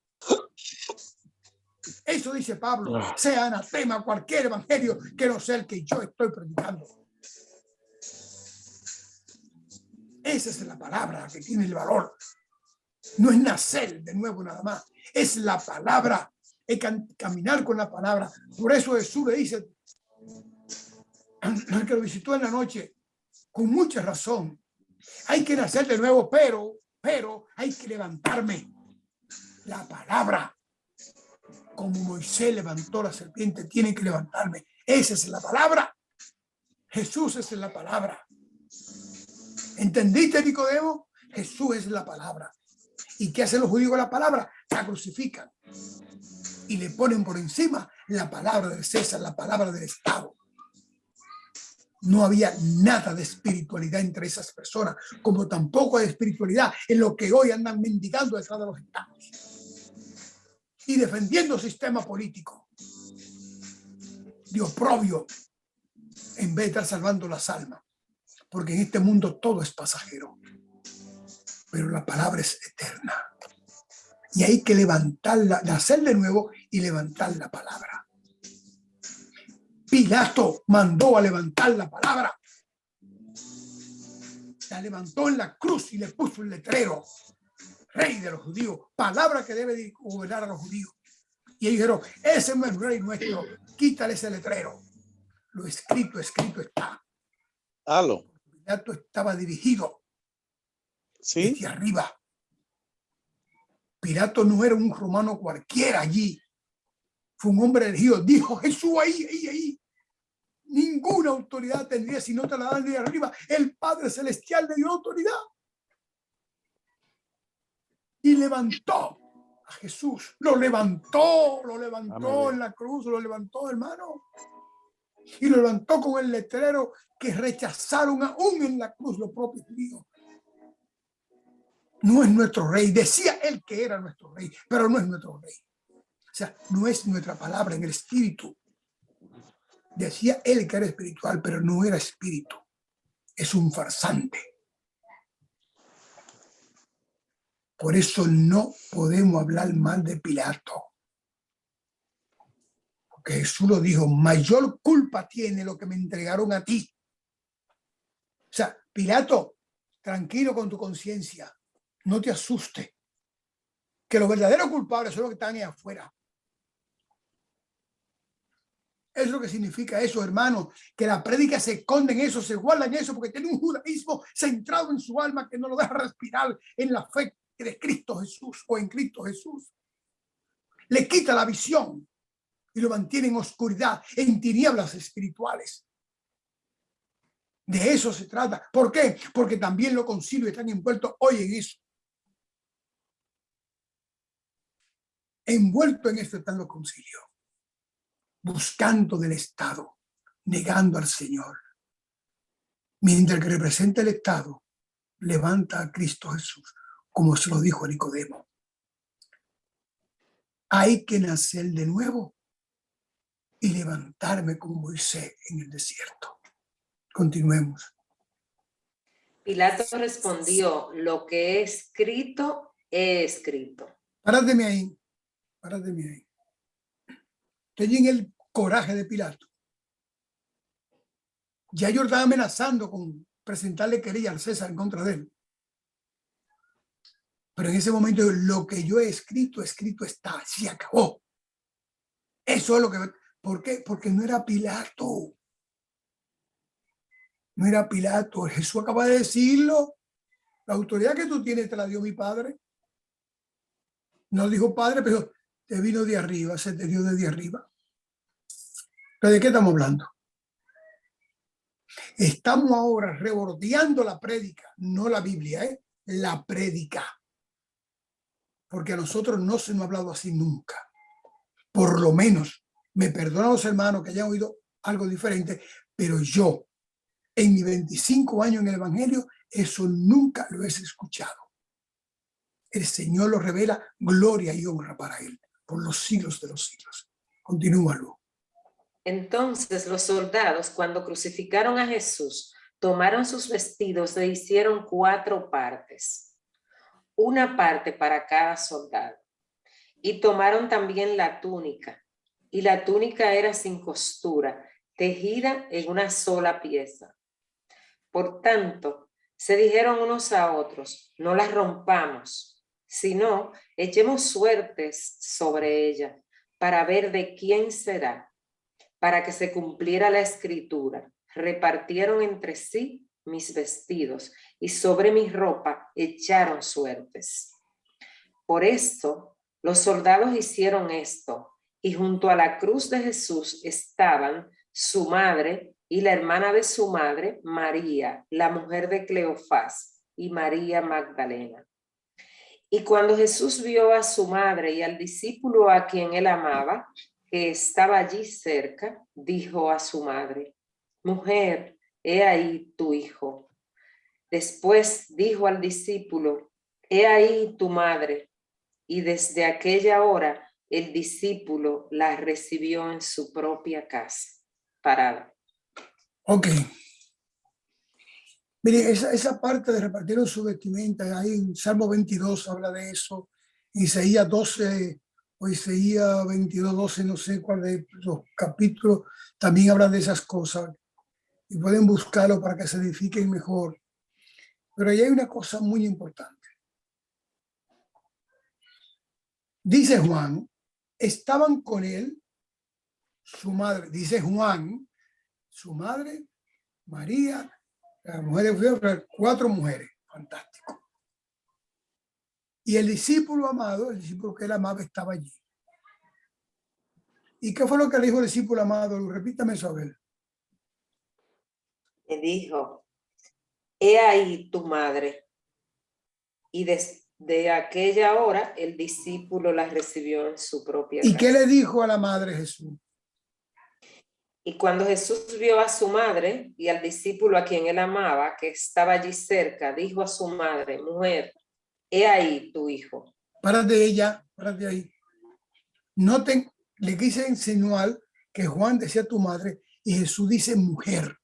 Eso dice Pablo: sea anatema cualquier evangelio que no sea el que yo estoy predicando. Esa es la palabra que tiene el valor. No es nacer de nuevo nada más, Es la palabra. Hay que caminar con la palabra. Por eso Jesús le dice al que lo visitó en la noche, con mucha razón, hay que nacer de nuevo, pero hay que levantarme. La palabra, como Moisés levantó la serpiente, tiene que levantarme. Esa es la palabra. Jesús es la palabra. ¿Entendiste, Nicodemo? Jesús es la palabra. ¿Y qué hacen los judíos con la palabra? La crucifican y le ponen por encima la palabra del César, la palabra del Estado. No había nada de espiritualidad entre esas personas, como tampoco hay espiritualidad en lo que hoy andan mendigando detrás de los estados y defendiendo sistema político de oprobio en vez de estar salvando las almas, porque en este mundo todo es pasajero, pero la palabra es eterna y hay que levantarla, nacer de nuevo y levantar la palabra. Pilato mandó a levantar la palabra. La levantó en la cruz y le puso el letrero: Rey de los judíos, palabra que debe de gobernar a los judíos. Y ellos dijeron: ese no es rey nuestro, quítale ese letrero. Lo escrito, escrito está. Halo. Pilato estaba dirigido ¿Sí? desde arriba. Pilato no era un romano cualquiera allí. Fue un hombre elegido. Dijo Jesús ahí. Ninguna autoridad tendría si no te la dan de arriba. El Padre Celestial le dio autoridad. Y levantó a Jesús. Lo levantó en la cruz, lo levantó, hermano. Y lo levantó con el letrero que rechazaron aún en la cruz los propios judíos. No es nuestro rey. Decía él que era nuestro rey, pero no es nuestro rey. O sea, no es nuestra palabra en el espíritu. Decía él que era espiritual, pero no era espíritu. Es un farsante. Por eso no podemos hablar mal de Pilato. Porque Jesús lo dijo: mayor culpa tiene lo que me entregaron a ti. O sea, Pilato, tranquilo con tu conciencia. No te asuste. Que los verdaderos culpables son los que están ahí afuera. Es lo que significa eso, hermano, que la prédica se esconde en eso, se guarda en eso, porque tiene un judaísmo centrado en su alma que no lo deja respirar en la fe de Cristo Jesús o en Cristo Jesús. Le quita la visión y lo mantiene en oscuridad, en tinieblas espirituales. De eso se trata. ¿Por qué? Porque también los concilios están envueltos hoy en eso. Envuelto en esto están los concilios. Buscando del Estado, negando al Señor. Mientras que representa el Estado, levanta a Cristo Jesús, como se lo dijo a Nicodemo. Hay que nacer de nuevo y levantarme como Moisés en el desierto. Continuemos. Pilato respondió: lo que he escrito, he escrito. Párate ahí. Estoy en el coraje de Pilato. Ya yo estaba amenazando con presentarle querella al César en contra de él. Pero en ese momento lo que yo he escrito, escrito está, se acabó. Eso es lo que... ¿Por qué? Porque no era Pilato. No era Pilato. Jesús acaba de decirlo. La autoridad que tú tienes te la dio mi Padre. No dijo Padre, pero te vino de arriba, se te dio desde arriba. ¿Pero de qué estamos hablando? Estamos ahora rebordeando la prédica, no la Biblia, la prédica. Porque a nosotros no se nos ha hablado así nunca. Por lo menos, me perdonan los hermanos que hayan oído algo diferente, pero yo, en mis 25 años en el Evangelio, eso nunca lo he escuchado. El Señor lo revela, gloria y honra para Él, por los siglos de los siglos. Continúalo. Entonces los soldados, cuando crucificaron a Jesús, tomaron sus vestidos e hicieron 4 partes, una parte para cada soldado. Y tomaron también la túnica, y la túnica era sin costura, tejida en una sola pieza. Por tanto, se dijeron unos a otros: no la rompamos, sino echemos suertes sobre ella para ver de quién será, para que se cumpliera la escritura. Repartieron entre sí mis vestidos y sobre mi ropa echaron suertes. Por esto, los soldados hicieron esto, y junto a la cruz de Jesús estaban su madre y la hermana de su madre, María, la mujer de Cleofás, y María Magdalena. Y cuando Jesús vio a su madre y al discípulo a quien él amaba, que estaba allí cerca, dijo a su madre: Mujer, he ahí tu hijo. Después dijo al discípulo: He ahí tu madre. Y desde aquella hora el discípulo la recibió en su propia casa. Parada. Ok. Mire, esa parte de repartieron su vestimenta, ahí en Salmo 22 habla de eso, Isaías 12 o Isaías 22, 12, no sé cuál de los capítulos, también habla de esas cosas. Y pueden buscarlo para que se edifiquen mejor. Pero ahí hay una cosa muy importante. Dice Juan, estaban con él su madre. Dice Juan, su madre, María, la mujer de 4 mujeres. Fantástico. Y el discípulo amado, el discípulo que él amaba, estaba allí. ¿Y qué fue lo que le dijo el discípulo amado? Repítame eso, Abel. Le dijo: He ahí tu madre. Y desde aquella hora el discípulo la recibió en su propia ¿Y casa. qué le dijo a la madre Jesús? Y cuando Jesús vio a su madre y al discípulo a quien él amaba, que estaba allí cerca, dijo a su madre: Mujer, he ahí tu hijo. Párate ella, párate ahí. Noten, le quise insinuar que Juan decía tu madre y Jesús dice mujer.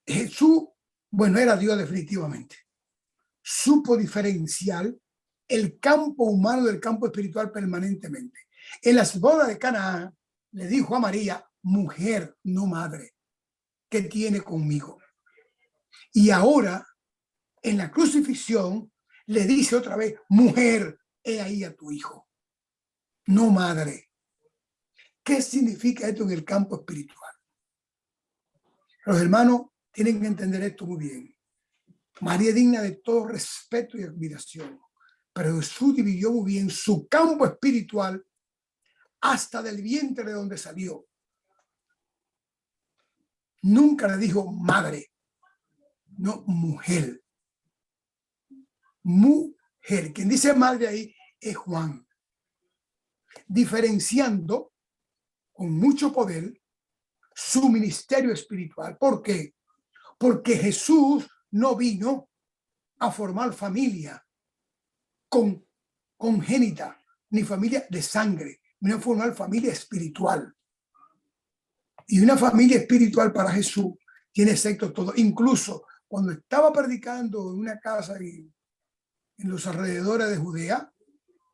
Jesús, bueno, era Dios definitivamente. Supo diferenciar el campo humano del campo espiritual permanentemente. En las bodas de Canaán le dijo a María, mujer, no madre, ¿qué tiene conmigo? Y ahora, en la crucifixión, le dice otra vez, mujer, he ahí a tu hijo, no madre. ¿Qué significa esto en el campo espiritual? Los hermanos tienen que entender esto muy bien. María es digna de todo respeto y admiración, pero Jesús dividió muy bien su campo espiritual hasta del vientre de donde salió. Nunca le dijo madre, no mujer. Mujer. Quien dice madre ahí es Juan, diferenciando con mucho poder su ministerio espiritual. ¿Por qué? Porque Jesús no vino a formar familia congénita, ni familia de sangre, vino a formar familia espiritual. Y una familia espiritual para Jesús tiene efecto todo. Incluso cuando estaba predicando en una casa en los alrededores de Judea,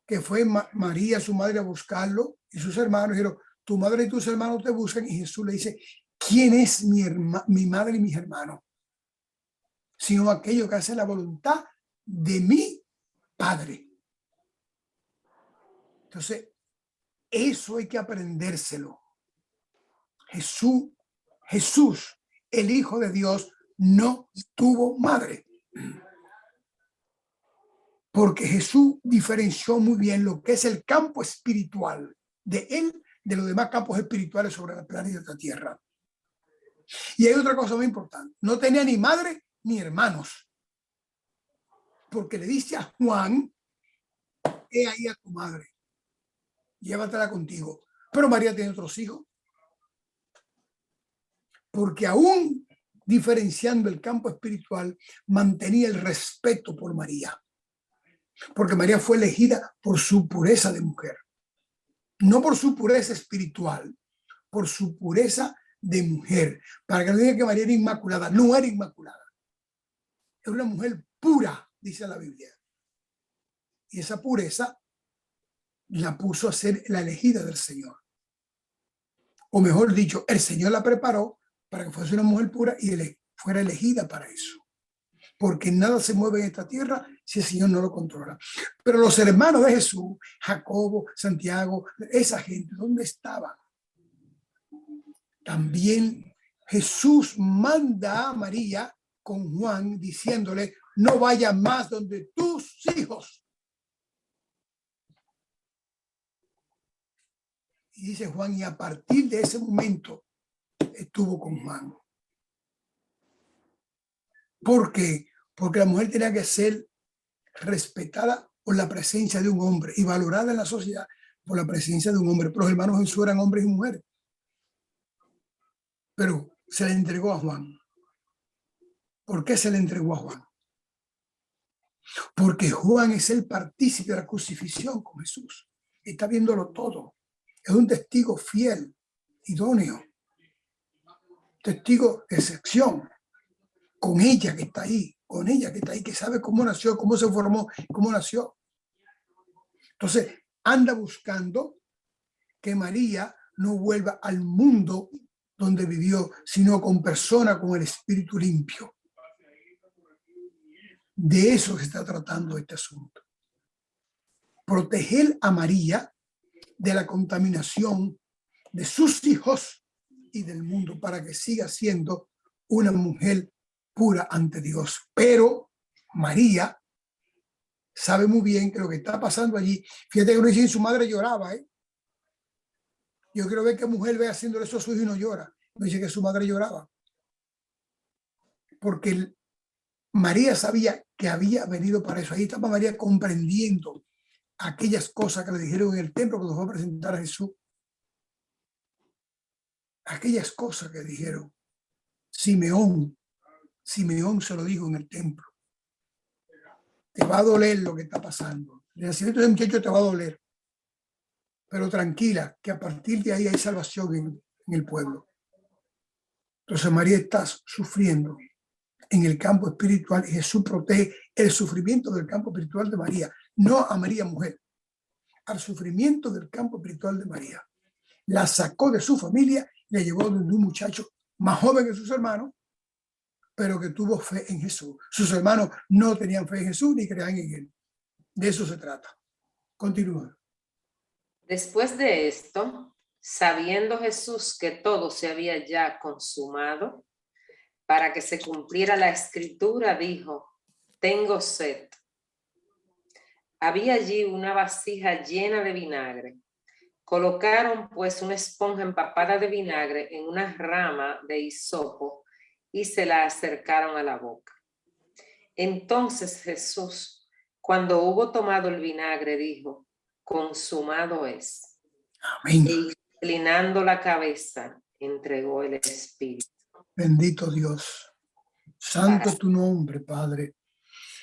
que fue María, su madre, a buscarlo, y sus hermanos dijeron, tu madre y tus hermanos te buscan, y Jesús le dice, ¿quién es mi madre y mis hermanos? Sino aquello que hace la voluntad de mi Padre. Entonces, eso hay que aprendérselo. Jesús, el Hijo de Dios, no tuvo madre. Porque Jesús diferenció muy bien lo que es el campo espiritual de él, de los demás campos espirituales sobre el planeta Tierra. Y hay otra cosa muy importante. No tenía ni madre ni hermanos. Porque le dice a Juan, he ahí a tu madre, llévatela contigo. Pero María tiene otros hijos. Porque aún diferenciando el campo espiritual, mantenía el respeto por María. Porque María fue elegida por su pureza de mujer. No por su pureza espiritual, por su pureza de mujer. Para que no digan que María era inmaculada. No era inmaculada. Era una mujer pura, dice la Biblia. Y esa pureza la puso a ser la elegida del Señor. O mejor dicho, el Señor la preparó para que fuese una mujer pura y fuera elegida para eso. porque nada se mueve en esta tierra si el Señor no lo controla. Pero los hermanos de Jesús, Jacobo, Santiago, esa gente, ¿dónde estaban? También Jesús manda a María con Juan diciéndole, no vaya más donde tus hijos. Y dice Juan, y a partir de ese momento estuvo con Juan. ¿Por qué? Porque la mujer tenía que ser respetada por la presencia de un hombre y valorada en la sociedad por la presencia de un hombre. Pero los hermanos Jesús eran hombres y mujeres. Pero se le entregó a Juan. ¿Por qué se le entregó a Juan? Porque Juan es el partícipe de la crucifixión con Jesús. Está viéndolo todo. Es un testigo fiel, idóneo. Testigo de excepción. Con ella que está ahí, que sabe cómo nació, cómo se formó, cómo nació. Entonces, anda buscando que María no vuelva al mundo donde vivió, sino con personas con el espíritu limpio. De eso se está tratando este asunto. Proteger a María de la contaminación de sus hijos y del mundo para que siga siendo una mujer pura ante Dios. Pero María sabe muy bien que lo que está pasando allí, fíjate que no dice, su madre lloraba, Yo quiero ver qué mujer ve haciéndole eso a su hijo y no llora. No dice que su madre lloraba. Porque María sabía que había venido para eso. Ahí estaba María comprendiendo aquellas cosas que le dijeron en el templo cuando fue a presentar a Jesús. Aquellas cosas que dijeron. Simeón se lo dijo en el templo. Te va a doler lo que está pasando. El nacimiento de muchacho te va a doler. Pero tranquila, que a partir de ahí hay salvación en el pueblo. Entonces María está sufriendo en el campo espiritual y Jesús protege el sufrimiento del campo espiritual de María, no a María mujer, al sufrimiento del campo espiritual de María. La sacó de su familia y la llevó donde un muchacho más joven que sus hermanos, pero que tuvo fe en Jesús. Sus hermanos no tenían fe en Jesús ni creían en él. De eso se trata. Continúa. Después de esto, sabiendo Jesús que todo se había ya consumado, para que se cumpliera la escritura, dijo, tengo sed. Había allí una vasija llena de vinagre. Colocaron pues una esponja empapada de vinagre en una rama de hisopo y se la acercaron a la boca. Entonces Jesús, cuando hubo tomado el vinagre, dijo, consumado es. Amén. E inclinando la cabeza, entregó el espíritu. Bendito Dios. Santo es tu nombre, Padre.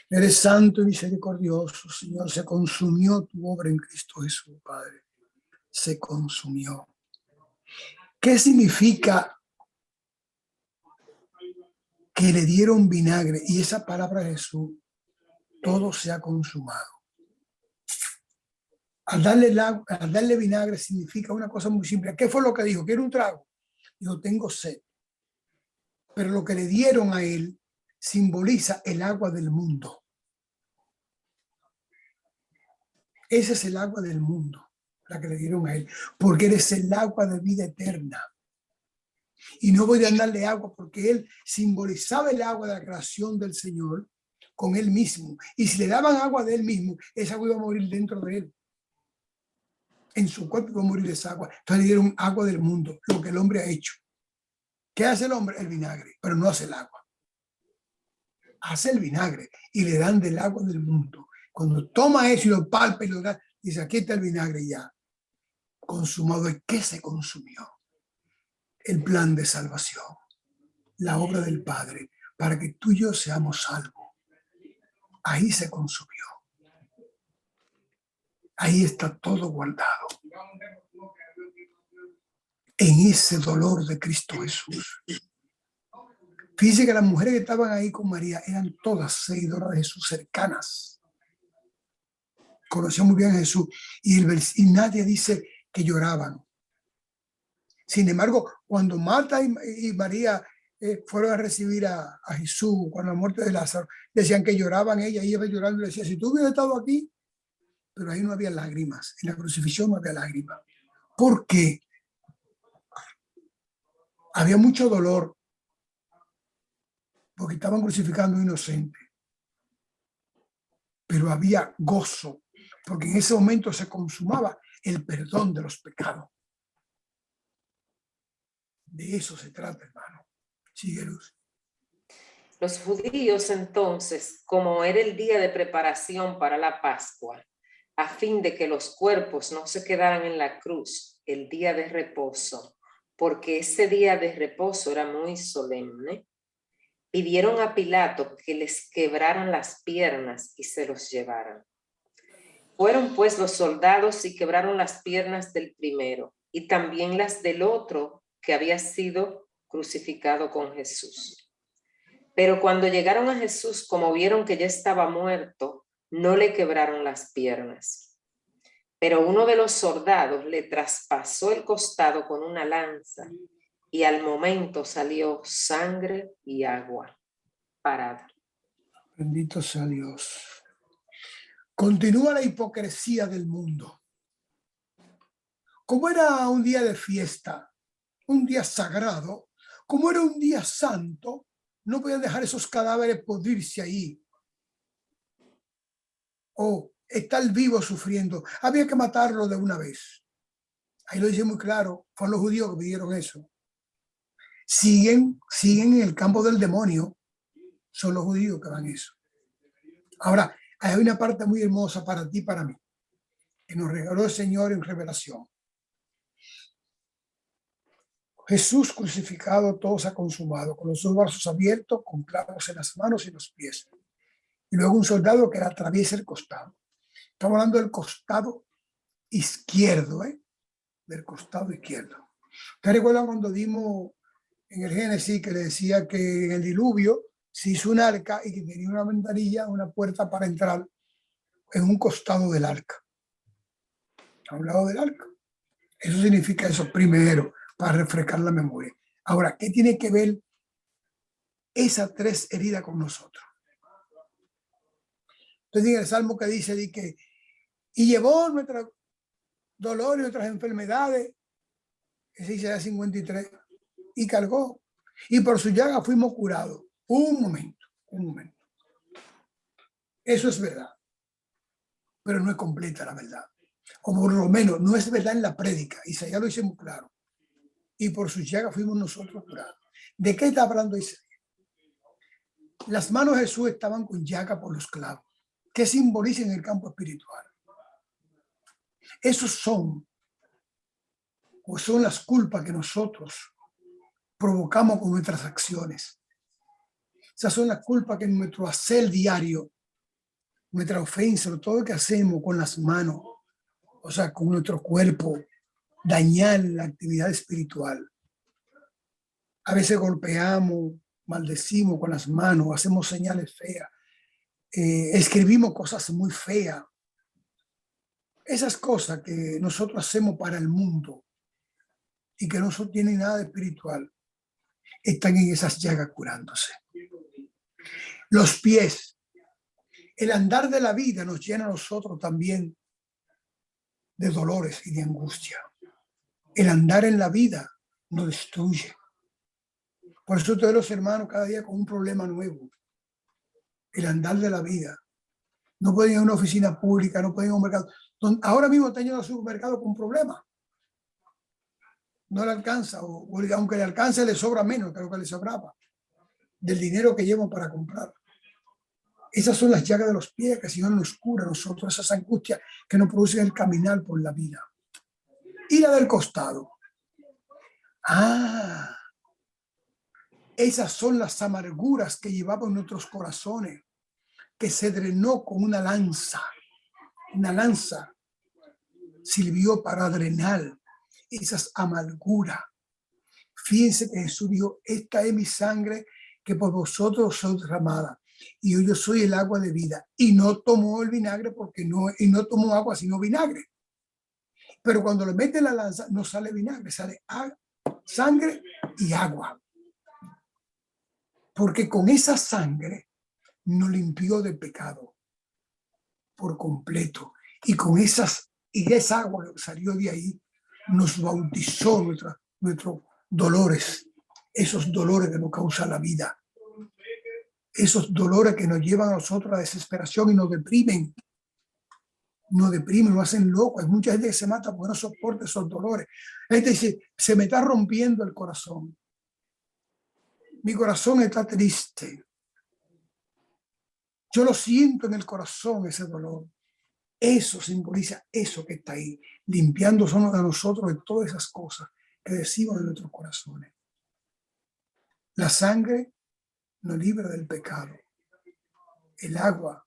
Eres santo y misericordioso, Señor. Se consumió tu obra en Cristo Jesús, Padre. Se consumió. ¿Qué significa que le dieron vinagre? Y esa palabra de Jesús, todo se ha consumado. Al darle vinagre significa una cosa muy simple. ¿Qué fue lo que dijo? ¿Quiere un trago? Dijo, tengo sed. Pero lo que le dieron a él simboliza el agua del mundo. Ese es el agua del mundo, la que le dieron a él, porque eres el agua de vida eterna. Y no voy a darle agua porque él simbolizaba el agua de la creación del Señor con él mismo. Y si le daban agua de él mismo, esa agua iba a morir dentro de él. En su cuerpo iba a morir esa agua. Entonces le dieron agua del mundo, lo que el hombre ha hecho. ¿Qué hace el hombre? El vinagre, pero no hace el agua. Hace el vinagre y le dan del agua del mundo. Cuando toma eso y lo palpa y lo da, dice, aquí está el vinagre ya. Consumado. ¿Y qué se consumió? El plan de salvación. La obra del Padre, para que tú y yo seamos salvos. Ahí se consumió. Ahí está todo guardado. En ese dolor de Cristo Jesús. Fíjense que las mujeres que estaban ahí con María eran todas seguidoras de Jesús, cercanas. Conocían muy bien a Jesús. Y nadie dice que lloraban. Sin embargo, cuando Marta y María fueron a recibir a Jesús cuando la muerte de Lázaro, decían que lloraban ella, y ella iba llorando y le decía, si tú hubieras estado aquí, pero ahí no había lágrimas, en la crucifixión no había lágrimas. ¿Por qué? Había mucho dolor, porque estaban crucificando a un inocente, pero había gozo, porque en ese momento se consumaba el perdón de los pecados. De eso se trata, hermano. Sigue, Luz. Los judíos entonces, como era el día de preparación para la Pascua, a fin de que los cuerpos no se quedaran en la cruz el día de reposo, porque ese día de reposo era muy solemne, pidieron a Pilato que les quebraran las piernas y se los llevaran. Fueron pues los soldados y quebraron las piernas del primero y también las del otro que había sido crucificado con Jesús. Pero cuando llegaron a Jesús, como vieron que ya estaba muerto, no le quebraron las piernas. Pero uno de los soldados le traspasó el costado con una lanza y al momento salió sangre y agua. Parada. Bendito sea Dios. Continúa la hipocresía del mundo. Como era un día de fiesta, un día sagrado, como era un día santo, no podían dejar esos cadáveres podrirse ahí. O estar vivo sufriendo. Había que matarlo de una vez. Ahí lo dice muy claro. Fueron los judíos que pidieron eso. Siguen en el campo del demonio. Son los judíos que van eso. Ahora, hay una parte muy hermosa para ti y para mí, que nos regaló el Señor en revelación. Jesús crucificado, todo se ha consumado, con los dos brazos abiertos, con clavos en las manos y los pies. Y luego un soldado que le atraviesa el costado. Estamos hablando del costado izquierdo, del costado izquierdo. ¿Ustedes recuerdan cuando dimos en el Génesis que le decía que en el diluvio se hizo un arca y que tenía una ventanilla, una puerta para entrar en un costado del arca? Hablado del arca. Eso significa eso primero, para refrescar la memoria. Ahora, ¿qué tiene que ver esas tres heridas con nosotros? Entonces, en el Salmo que dice que y llevó nuestros dolores y nuestras enfermedades, ese dice 53, y cargó, y por su llaga fuimos curados. Un momento. Eso es verdad, pero no es completa la verdad. O por lo menos no es verdad en la prédica. Isaías lo dice muy claro. Y por sus llagas fuimos nosotros curados. ¿De qué está hablando Isaías? Las manos de Jesús estaban con llaga por los clavos. ¿Qué simboliza en el campo espiritual? Esos son las culpas que nosotros provocamos con nuestras acciones. Esas son las culpas que en nuestro hacer diario, nuestra ofensa, todo lo que hacemos con las manos, o sea, con nuestro cuerpo, dañar la actividad espiritual. A veces golpeamos, maldecimos con las manos, hacemos señales feas, escribimos cosas muy feas. Esas cosas que nosotros hacemos para el mundo y que no tienen nada de espiritual, están en esas llagas curándose. Los pies, el andar de la vida nos llena a nosotros también de dolores y de angustia. El andar en la vida nos destruye. Por eso todos los hermanos cada día con un problema nuevo. El andar de la vida. No pueden ir a una oficina pública, no pueden ir a un mercado. Ahora mismo están yendo al supermercado con un problema. No le alcanza, o aunque le alcance, le sobra menos que lo que le sobraba del dinero que llevan para comprar. Esas son las llagas de los pies que el Señor nos cura a nosotros, esas angustias que nos producen el caminar por la vida. Y la del costado. Esas son las amarguras que llevaban nuestros corazones, que se drenó con una lanza. Una lanza sirvió para drenar esas amarguras. Fíjense que Jesús dijo, esta es mi sangre que por vosotros soy derramada. Y yo soy el agua de vida. Y no tomó el vinagre y no tomó agua sino vinagre. Pero cuando le mete la lanza no sale vinagre, sale sangre y agua. porque con esa sangre nos limpió de pecado por completo. Y con esa agua que salió de ahí nos bautizó nuestros dolores, esos dolores que nos causan la vida, esos dolores que nos llevan a nosotros a la desesperación y nos deprimen, nos hacen locos. Hay mucha gente que se mata porque no soporta esos dolores. Gente dice, se me está rompiendo el corazón. Mi corazón está triste. Yo lo siento en el corazón, ese dolor. Eso simboliza eso que está ahí, limpiando a nosotros de todas esas cosas que decimos en nuestros corazones. La sangre nos libra del pecado. El agua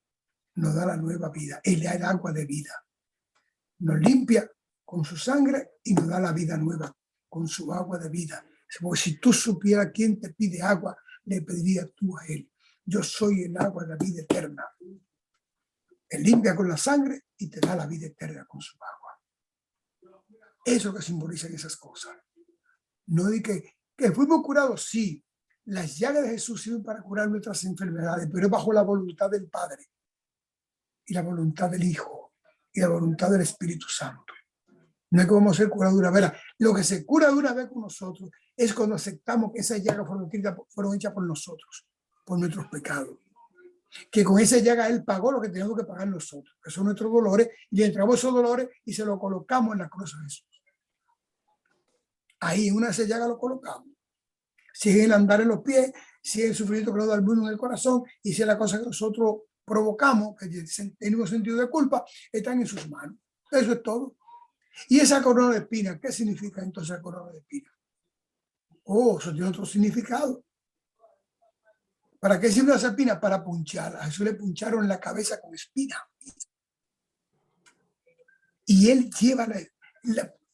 nos da la nueva vida, el agua de vida. Nos limpia con su sangre y nos da la vida nueva con su agua de vida. Porque si tú supieras quién te pide agua, le pedirías tú a él. Yo soy el agua de la vida eterna. Él limpia con la sangre y te da la vida eterna con su agua. Eso que simbolizan esas cosas. No de que fuimos curados, sí. Las llagas de Jesús sirven para curar nuestras enfermedades, pero es bajo la voluntad del Padre y la voluntad del Hijo y la voluntad del Espíritu Santo. No es que vamos a ser curados de una vez. Lo que se cura de una vez con nosotros es cuando aceptamos que esas llagas fueron hechas por nosotros, por nuestros pecados. Que con esa llaga Él pagó lo que teníamos que pagar nosotros, que son nuestros dolores, y le entregamos esos dolores y se los colocamos en la cruz de Jesús. Ahí en una de esas llagas lo colocamos. Si es el andar en los pies, si es el sufrimiento que nos da el mundo en el corazón, y si es la cosa que nosotros provocamos, que tenemos sentido de culpa, están en sus manos. Eso es todo. Y esa corona de espinas, ¿qué significa entonces la corona de espinas? Oh, eso tiene otro significado. ¿Para qué sirve esa espina? Para punchar. A Jesús le puncharon en la cabeza con espina. Y Él lleva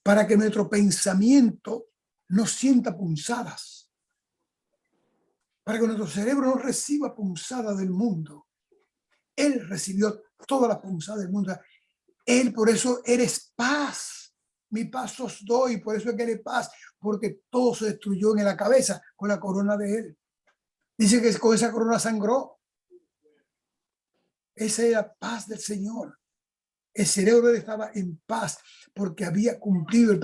para que nuestro pensamiento no sienta punzadas. Para que nuestro cerebro no reciba punzadas del mundo. Él recibió todas las punzadas del mundo. Él, por eso eres paz. Mi paz os doy. Por eso es que eres paz. Porque todo se destruyó en la cabeza con la corona de Él. Dice que con esa corona sangró. Esa era la paz del Señor. El cerebro estaba en paz porque había cumplido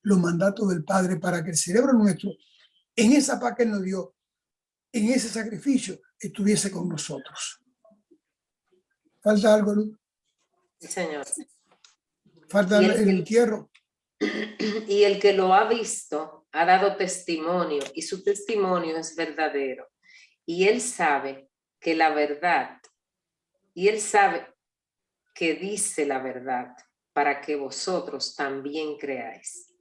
los mandatos del Padre para que el cerebro nuestro, en esa paz que Él nos dio, en ese sacrificio, estuviese con nosotros. ¿Falta algo, Luz? Sí, Señor. Falta el entierro. Y el que lo ha visto ha dado testimonio, y su testimonio es verdadero. Y él sabe que la verdad, y él sabe que dice la verdad, para que vosotros también creáis.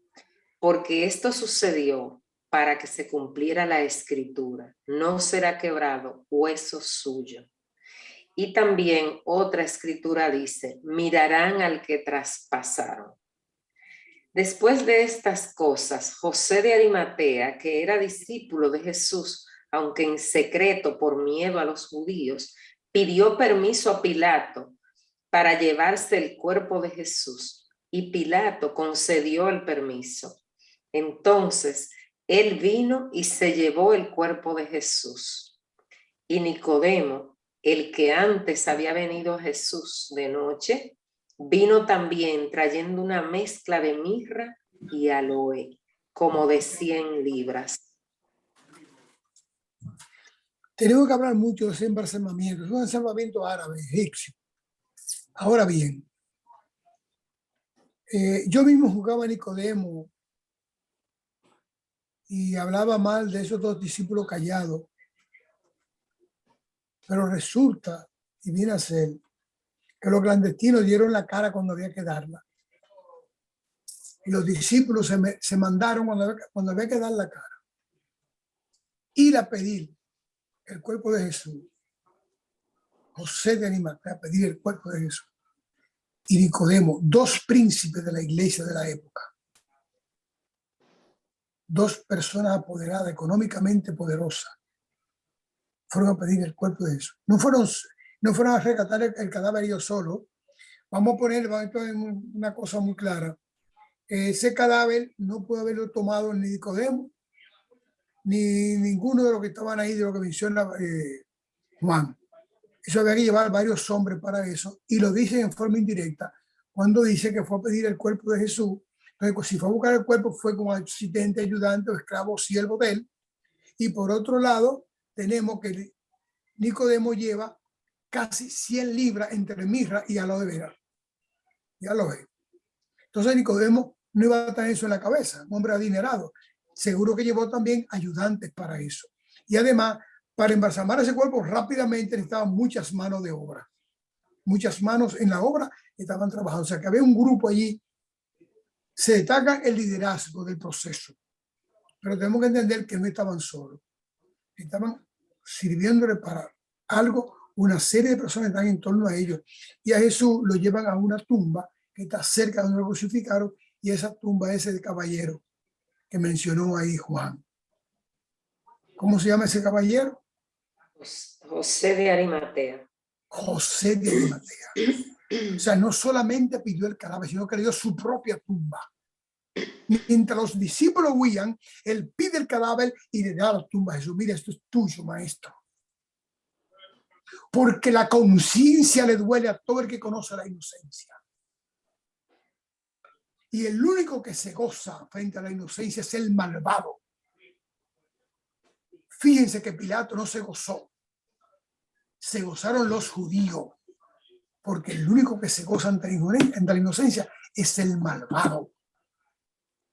Porque esto sucedió para que se cumpliera la escritura. No será quebrado hueso suyo. Y también otra escritura dice, mirarán al que traspasaron. Después de estas cosas, José de Arimatea, que era discípulo de Jesús, aunque en secreto por miedo a los judíos, pidió permiso a Pilato para llevarse el cuerpo de Jesús, y Pilato concedió el permiso. Entonces, él vino y se llevó el cuerpo de Jesús. Y Nicodemo, el que antes había venido a Jesús de noche, vino también trayendo una mezcla de mirra y aloe, como de 100 libras. Tenemos que hablar mucho de ese embalsamamiento. Es un embalsamamiento árabe, egipcio. Ahora bien, yo mismo jugaba a Nicodemo y hablaba mal de esos dos discípulos callados. Pero resulta, y viene a ser, que los clandestinos dieron la cara cuando había que darla. Y los discípulos se mandaron cuando había que dar la cara. Ir a pedir el cuerpo de Jesús. José de Arimatea a pedir el cuerpo de Jesús. Y Nicodemo, dos príncipes de la iglesia de la época. Dos personas apoderadas, económicamente poderosas. Fueron a pedir el cuerpo de Jesús. No fueron a rescatar el cadáver ellos solos. Vamos a poner una cosa muy clara. Ese cadáver no puede haberlo tomado ni Nicodemo, ni ninguno de los que estaban ahí, de lo que menciona Juan. Eso había que llevar varios hombres para eso, y lo dice en forma indirecta cuando dice que fue a pedir el cuerpo de Jesús. Entonces, si fue a buscar el cuerpo, fue como asistente, ayudante o esclavo, siervo de él. Y por otro lado, tenemos que Nicodemo lleva casi 100 libras entre mirra y aloe vera. Ya lo ve. Entonces Nicodemo no iba a tener eso en la cabeza, un hombre adinerado. Seguro que llevó también ayudantes para eso. Y además, para embalsamar ese cuerpo rápidamente necesitaban muchas manos de obra. Muchas manos en la obra estaban trabajando. O sea, que había un grupo allí. Se destaca el liderazgo del proceso. Pero tenemos que entender que no estaban solos. Estaban sirviéndole para algo. Una serie de personas están en torno a ellos. Y a Jesús lo llevan a una tumba que está cerca de donde lo crucificaron. Y esa tumba es el caballero que mencionó ahí Juan. ¿Cómo se llama ese caballero? José de Arimatea. José de Arimatea. O sea, no solamente pidió el cadáver, sino que le dio su propia tumba. Mientras los discípulos huían, él pide el cadáver y le da la tumba a Jesús. Mira, esto es tuyo, maestro. Porque la conciencia le duele a todo el que conoce la inocencia. Y el único que se goza frente a la inocencia es el malvado. Fíjense que Pilato no se gozó. Se gozaron los judíos. Porque el único que se goza ante la inocencia es el malvado.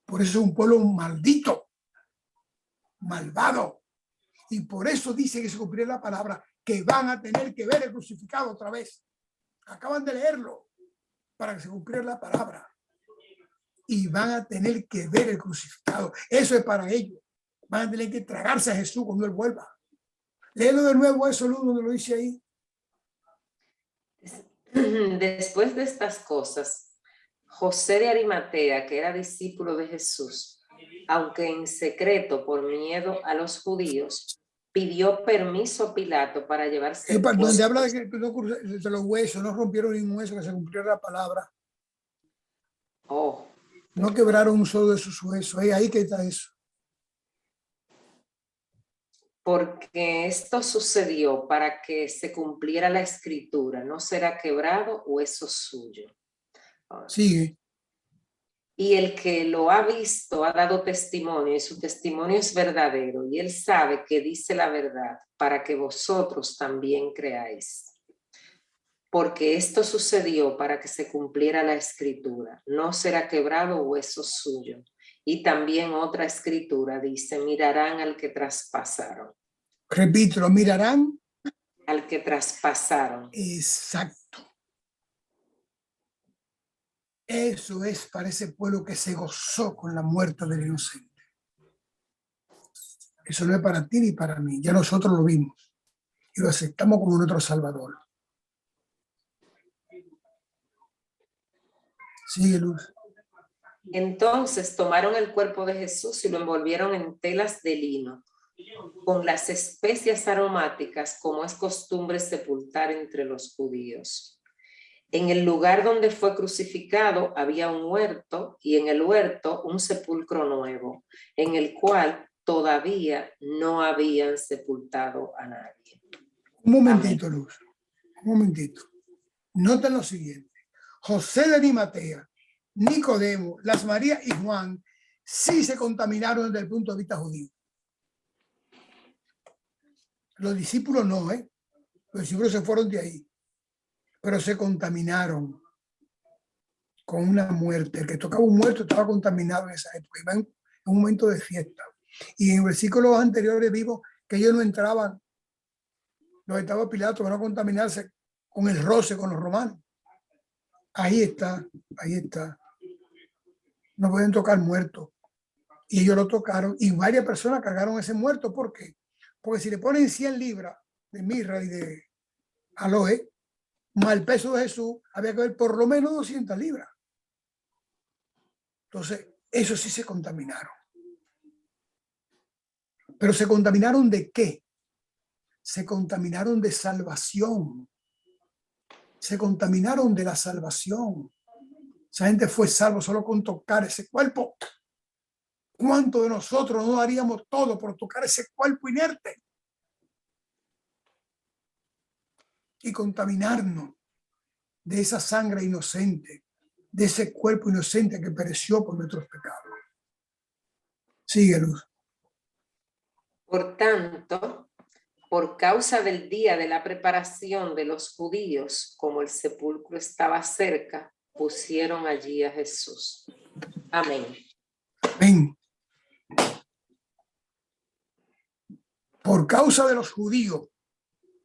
Por eso es un pueblo maldito. Malvado. Y por eso dice que se cumplirá la palabra, que van a tener que ver el crucificado otra vez. Acaban de leerlo para que se cumpliera la palabra. Y van a tener que ver el crucificado. Eso es para ellos. Van a tener que tragarse a Jesús cuando él vuelva. Léelo de nuevo eso, Luz, donde lo dice ahí. Después de estas cosas, José de Arimatea, que era discípulo de Jesús, aunque en secreto por miedo a los judíos, pidió permiso a Pilato para llevarse el cuerpo. Donde habla de que de los huesos, no rompieron ningún hueso, que se cumpliera la palabra. Oh. No quebraron un solo de sus huesos. Ahí que está eso. Porque esto sucedió para que se cumpliera la escritura, no será quebrado hueso suyo. Sigue. Y el que lo ha visto ha dado testimonio, y su testimonio es verdadero, y él sabe que dice la verdad, para que vosotros también creáis. Porque esto sucedió para que se cumpliera la escritura, no será quebrado hueso suyo. Y también otra escritura dice, mirarán al que traspasaron. Repito, lo mirarán. Al que traspasaron. Exacto. Eso es para ese pueblo que se gozó con la muerte del inocente. Eso no es para ti ni para mí. Ya nosotros lo vimos y lo aceptamos como nuestro Salvador. Sigue, Luz. Entonces tomaron el cuerpo de Jesús y lo envolvieron en telas de lino, con las especias aromáticas, como es costumbre sepultar entre los judíos. En el lugar donde fue crucificado había un huerto, y en el huerto un sepulcro nuevo, en el cual todavía no habían sepultado a nadie. Un momentito, Amén. Luz. Un momentito. Noten lo siguiente. José de Arimatea, Nicodemo, las Marías y Juan sí se contaminaron desde el punto de vista judío. Los discípulos no, ¿eh? Los discípulos se fueron de ahí, pero se contaminaron con una muerte. El que tocaba un muerto estaba contaminado en esa época, iba en un momento de fiesta. Y en versículos anteriores vimos que ellos no entraban, los estaba Pilato para no contaminarse con el roce con los romanos. Ahí está, ahí está. No pueden tocar muertos. Y ellos lo tocaron y varias personas cargaron ese muerto. ¿Por qué? Porque si le ponen 100 libras de mirra y de aloe, más el peso de Jesús, había que ver por lo menos 200 libras. Entonces, eso sí se contaminaron. Pero ¿se contaminaron de qué? Se contaminaron de salvación. Se contaminaron de la salvación. Esa gente fue salvo solo con tocar ese cuerpo. ¿Cuántos de nosotros no haríamos todo por tocar ese cuerpo inerte y contaminarnos de esa sangre inocente, de ese cuerpo inocente que pereció por nuestros pecados? Sigue, Luz. Por tanto, por causa del día de la preparación de los judíos, como el sepulcro estaba cerca, pusieron allí a Jesús. Amén. Amén. Por causa de los judíos,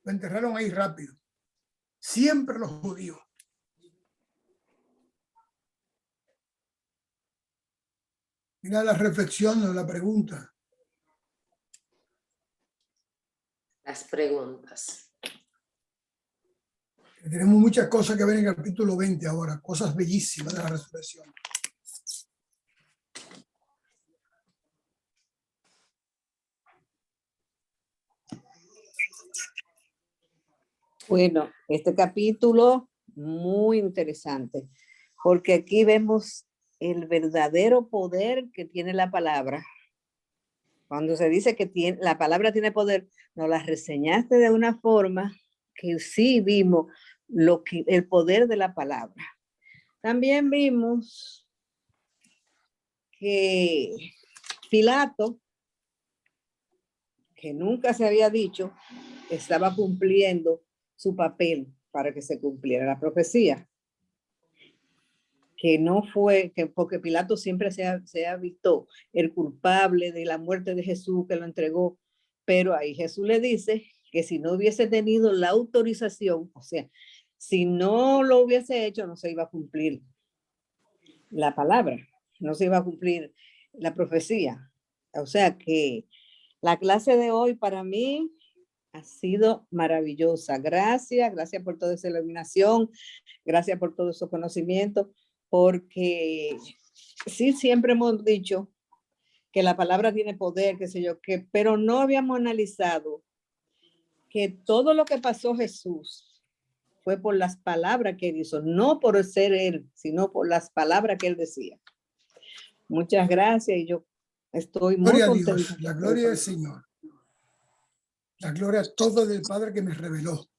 lo enterraron ahí rápido. Siempre los judíos. Mira la reflexión o la pregunta. Las preguntas. Tenemos muchas cosas que ver en el capítulo 20 ahora, cosas bellísimas de la resurrección. Bueno, este capítulo muy interesante, porque aquí vemos el verdadero poder que tiene la palabra. Cuando se dice que la palabra tiene poder, nos la reseñaste de una forma que sí vimos el poder de la palabra. También vimos que Pilato, que nunca se había dicho, estaba cumpliendo su papel para que se cumpliera la profecía. Que no fue, que porque Pilato siempre se ha visto el culpable de la muerte de Jesús, que lo entregó, pero ahí Jesús le dice que si no hubiese tenido la autorización, o sea, si no lo hubiese hecho, no se iba a cumplir la palabra, no se iba a cumplir la profecía. O sea que la clase de hoy para mí ha sido maravillosa. Gracias por toda esa iluminación, gracias por todo su conocimiento, porque sí, siempre hemos dicho que la palabra tiene poder, qué sé yo, pero no habíamos analizado que todo lo que pasó Jesús fue por las palabras que él hizo, no por ser él, sino por las palabras que él decía. Muchas gracias y yo estoy muy Gloria a contenta. Dios, la gloria del Señor. La gloria a todo del Padre que me reveló,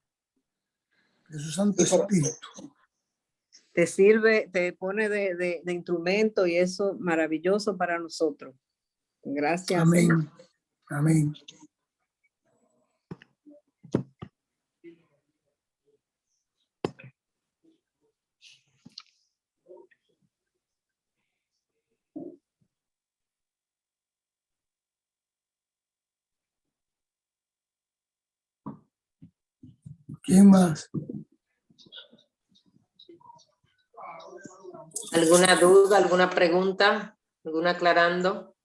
de su Santo Espíritu. Te sirve, te pone de instrumento y eso maravilloso para nosotros. Gracias. Amén. Señor. Amén. ¿Quién más? ¿Alguna duda, alguna pregunta, alguna aclarando?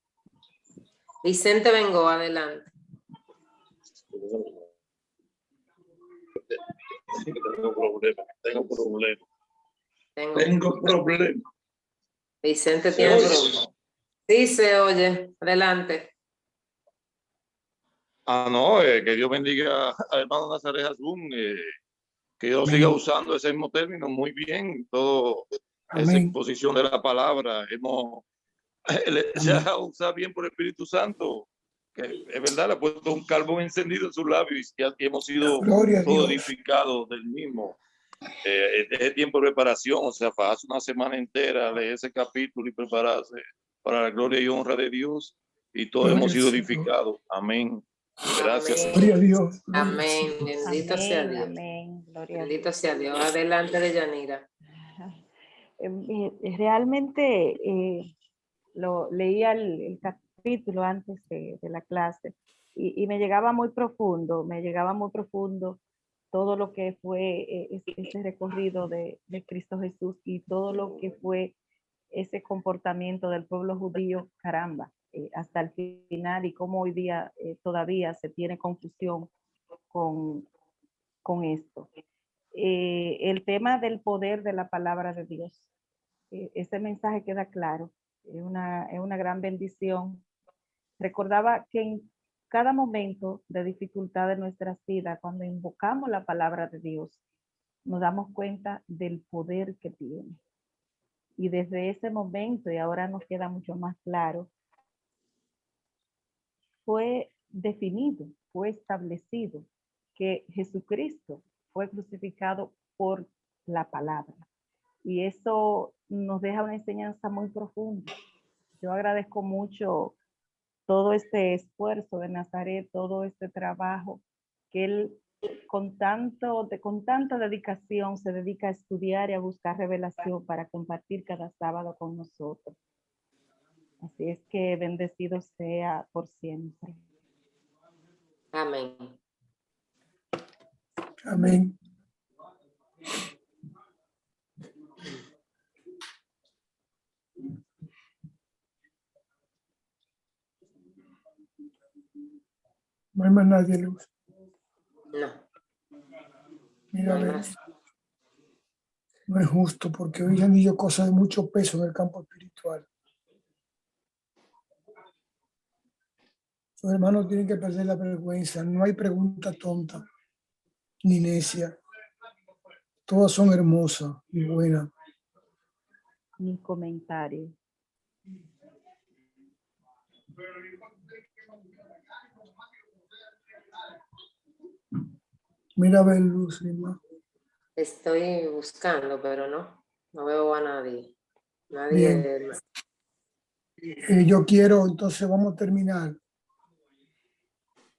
Vicente Bengoa, adelante. Tengo problema. Vicente tiene problema. Sí, se oye. Adelante. No, que Dios bendiga al hermano Nazaret Hasbún, que Dios siga usando ese mismo término muy bien, todo esa exposición de la palabra, se ha usado bien por el Espíritu Santo, que es verdad, le ha puesto un carbón encendido en sus labios y hemos sido todos edificados del mismo. Es tiempo de preparación, o sea, hace una semana entera leer ese capítulo y prepararse para la gloria y honra de Dios, y todos hemos sido edificados. Amén. Gracias. Amén. Gloria a Dios. Amén. Bendito sea Dios. Amén. Gloria Bendito sea Dios. Adelante, de Yanira. Realmente leía el capítulo antes de la clase y me llegaba muy profundo todo lo que fue ese recorrido de Cristo Jesús y todo lo que fue ese comportamiento del pueblo judío, caramba, hasta el final, y cómo hoy día todavía se tiene confusión con esto. El tema del poder de la palabra de Dios, ese mensaje queda claro, es una gran bendición. Recordaba que en cada momento de dificultad de nuestras vidas, cuando invocamos la palabra de Dios, nos damos cuenta del poder que tiene. Y desde ese momento, y ahora nos queda mucho más claro, fue definido, fue establecido que Jesucristo fue crucificado por la palabra. Y eso nos deja una enseñanza muy profunda. Yo agradezco mucho todo este esfuerzo de Nazaret, todo este trabajo que él con tanta dedicación se dedica a estudiar y a buscar revelación para compartir cada sábado con nosotros. Así es que bendecido sea por siempre. Amén. Amén. No hay más nadie, Luz. No, Mira, no hay ven, más. no es justo porque hoy han dicho cosas de mucho peso en el campo espiritual. Los hermanos tienen que perder la vergüenza. No hay pregunta tonta ni necia. Todas son hermosas y buenas. Mi comentario. Mira a ver, Luz, hermano. Estoy buscando, pero no veo a nadie. Bien. Yo quiero, entonces vamos a terminar.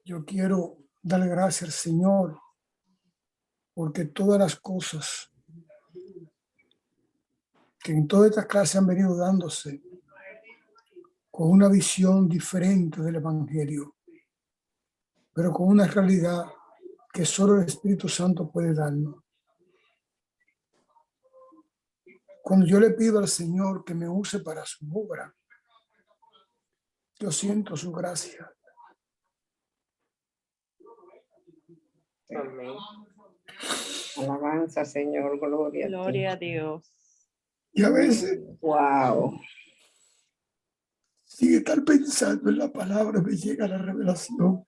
Yo quiero dar gracias al Señor porque todas las cosas que en todas estas clases han venido dándose con una visión diferente del Evangelio, pero con una realidad que solo el Espíritu Santo puede darnos. Cuando yo le pido al Señor que me use para su obra, yo siento su gracia. Amén. Alabanza, Señor, gloria a ti. Gloria a Dios. Y a veces, Wow. sin estar pensando en la palabra, me llega la revelación.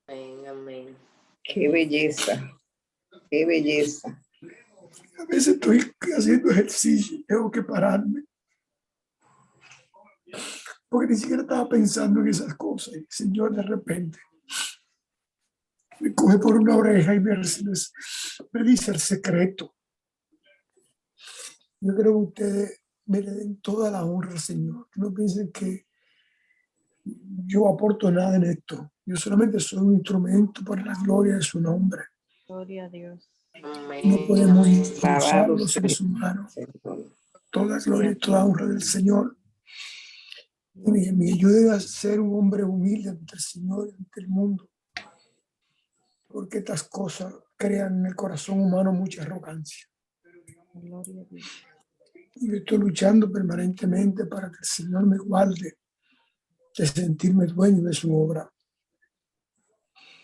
Amén, amén. Qué belleza. Qué belleza. A veces estoy haciendo ejercicio y tengo que pararme. Porque ni siquiera estaba pensando en esas cosas. Y el Señor de repente me coge por una oreja y me dice el secreto. Yo creo que ustedes me le den toda la honra al Señor. No piensen que yo aporto nada en esto. Yo solamente soy un instrumento para la gloria de su nombre. Gloria a Dios. Amén, No podemos amén. impulsar los seres humanos. Señor. Toda gloria y toda honra del Señor. Y me ayude a ser un hombre humilde ante el Señor y ante el mundo. Porque estas cosas crean en el corazón humano mucha arrogancia. Gloria a Dios. Y yo estoy luchando permanentemente para que el Señor me guarde de sentirme dueño de su obra.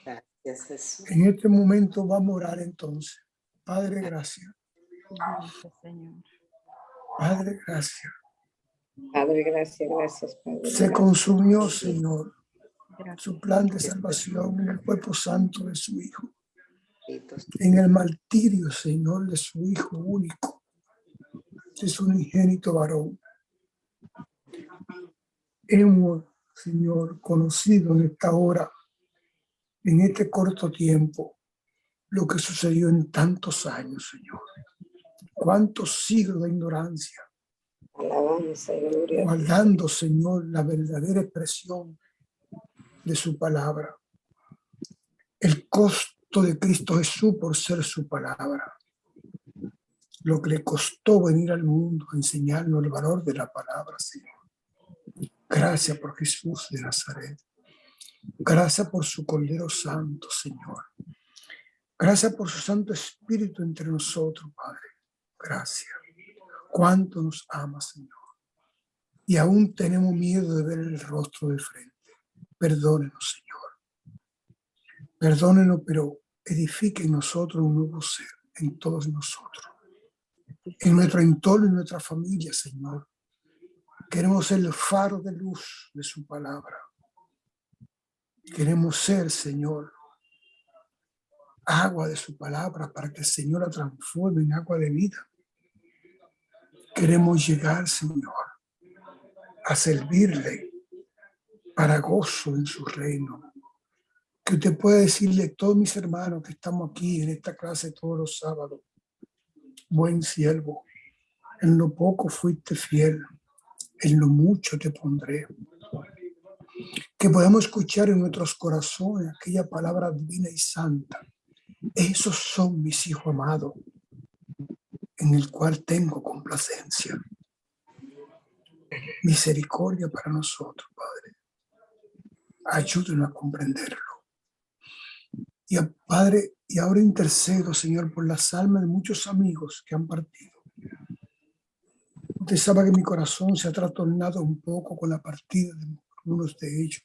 Gracias, Jesús. En este momento vamos a orar entonces. Padre, gracias. Gracias, Señor. Padre, gracias. Padre, gracias, gracias, Padre. Se consumió, Señor, Gracias. su plan de salvación en el cuerpo santo de su Hijo. En el martirio, Señor, de su Hijo único, de su unigénito varón. Hemos, Señor, conocido en esta hora, en este corto tiempo, lo que sucedió en tantos años, Señor. Cuántos siglos de ignorancia, Alabanza y gloria a ti. guardando, Señor, la verdadera expresión de su palabra. El costo de Cristo Jesús por ser su palabra. Lo que le costó venir al mundo a enseñarnos el valor de la palabra, Señor. Gracias por Jesús de Nazaret. Gracias por su Cordero Santo, Señor. Gracias por su Santo Espíritu entre nosotros, Padre. Gracias. Cuánto nos ama, Señor. Y aún tenemos miedo de ver el rostro de frente. Perdónenos, Señor. Perdónenos, pero edifique en nosotros un nuevo ser, en todos nosotros. En nuestro entorno y nuestra familia, Señor. Queremos ser el faro de luz de su palabra. Queremos ser, Señor, agua de su palabra para que el Señor la transforme en agua de vida. Queremos llegar, Señor, a servirle para gozo en su reino. Que usted pueda decirle a todos mis hermanos que estamos aquí en esta clase todos los sábados: buen siervo, en lo poco fuiste fiel, en lo mucho te pondré. Que podamos escuchar en nuestros corazones aquella palabra divina y santa: esos son mis hijos amados, en el cual tengo complacencia. Misericordia para nosotros, Padre. Ayúdenos a comprenderlo. Y Padre, y ahora intercedo, Señor, por las almas de muchos amigos que han partido. Usted sabe que mi corazón se ha trastornado un poco con la partida de algunos de ellos.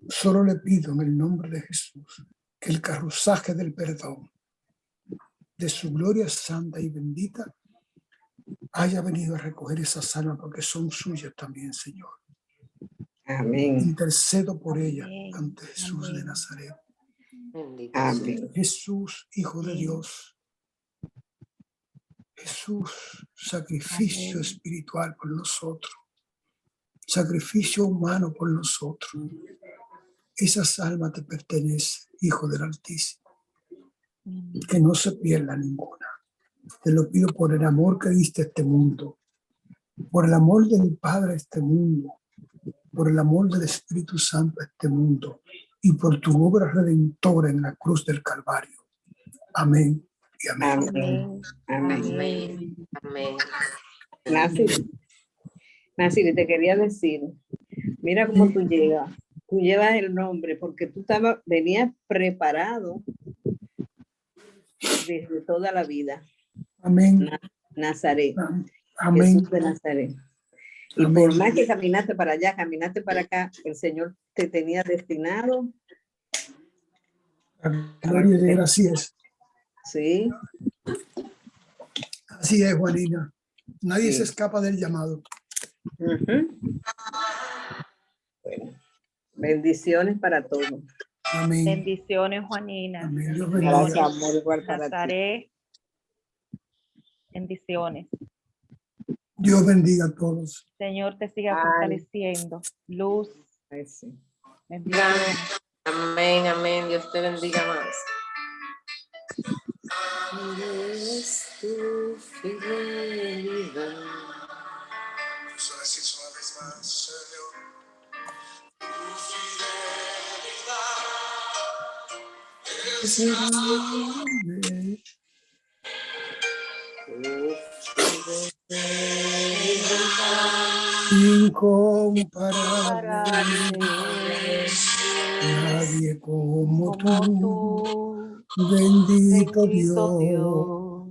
Solo le pido en el nombre de Jesús que el carruaje del perdón, de su gloria santa y bendita, haya venido a recoger esas almas, porque son suyas también, Señor. Amén. Intercedo por ellas Amén. ante Jesús de Amén. Nazaret. Bendito Amén. sea. Jesús, Hijo de Amén. Dios. Jesús, sacrificio Amén. espiritual por nosotros. Sacrificio humano por nosotros. Esas almas te pertenecen, Hijo del Altísimo. Que no se pierda ninguna. Te lo pido por el amor que diste a este mundo, por el amor del Padre a este mundo, por el amor del Espíritu Santo a este mundo y por tu obra redentora en la cruz del Calvario. Amén y amén. Amén. Amén. Amén. Amén. Naciri, te quería decir, mira cómo tú llevas el nombre, porque tú venías preparado desde toda la vida. Amén. Nazaret, Amén. Jesús de Nazaret. Y Amén. por más que caminaste para allá, caminaste para acá, el Señor te tenía destinado. La gloria de Dios, así es. Sí. Así es, Juanina. Nadie Sí. se escapa del llamado. Bueno, bendiciones para todos. Amén. Bendiciones, Juanina. Amén. Dios Bendiciones. bendiga. Gracias, amor, igual para ti. Nazaret. Bendiciones. Dios bendiga a todos. Señor te siga Ay. fortaleciendo. Luz. Ay, sí. Bendiciones. Amén, amén. Dios te bendiga más. Es tu fidelidad. Vamos a decir una vez más, Señor. Tu fidelidad es Amén. Incomparable, nadie como tú, bendito Dios,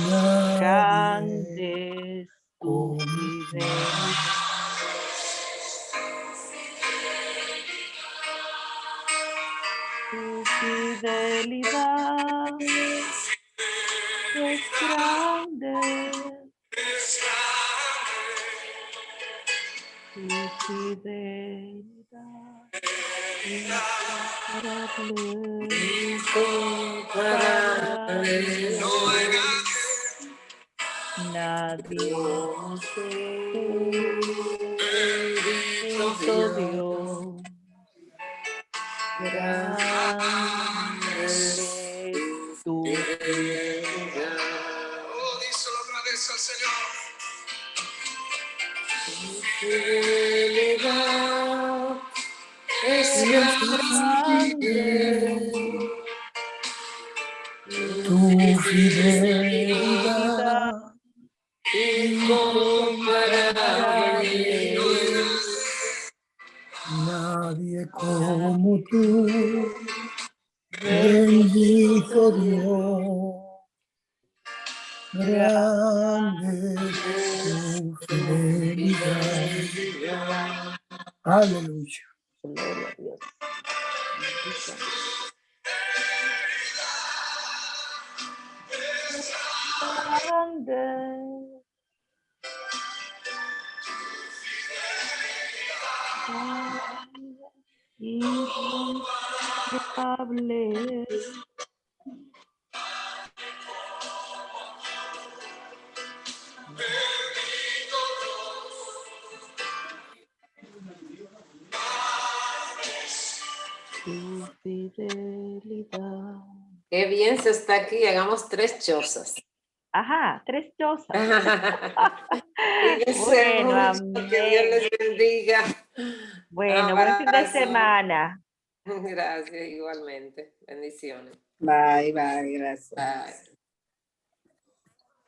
nadie Grande es tu como fidelidad. Tu fidelidad es grande. Tu fidelidad incomparable. Nadie bendito Dios, grande es tu fidelidad. Oh, díselo otra vez al Señor. Fidelidad es Grande tu fidelidad. incomparable. Nadie como tú, bendito Dios, grande tu fidelidad. Aleluya. Gloria a Dios. Grande. Incomparable. tu fidelidad. Qué bien se está aquí. Hagamos 3 chozas. Ajá, 3 chozas. Cuídense Bueno, mucho, que Dios les bendiga. Bueno, buen fin de Abrazo. semana. Gracias, igualmente. Bendiciones. Bye, bye, gracias. Bye.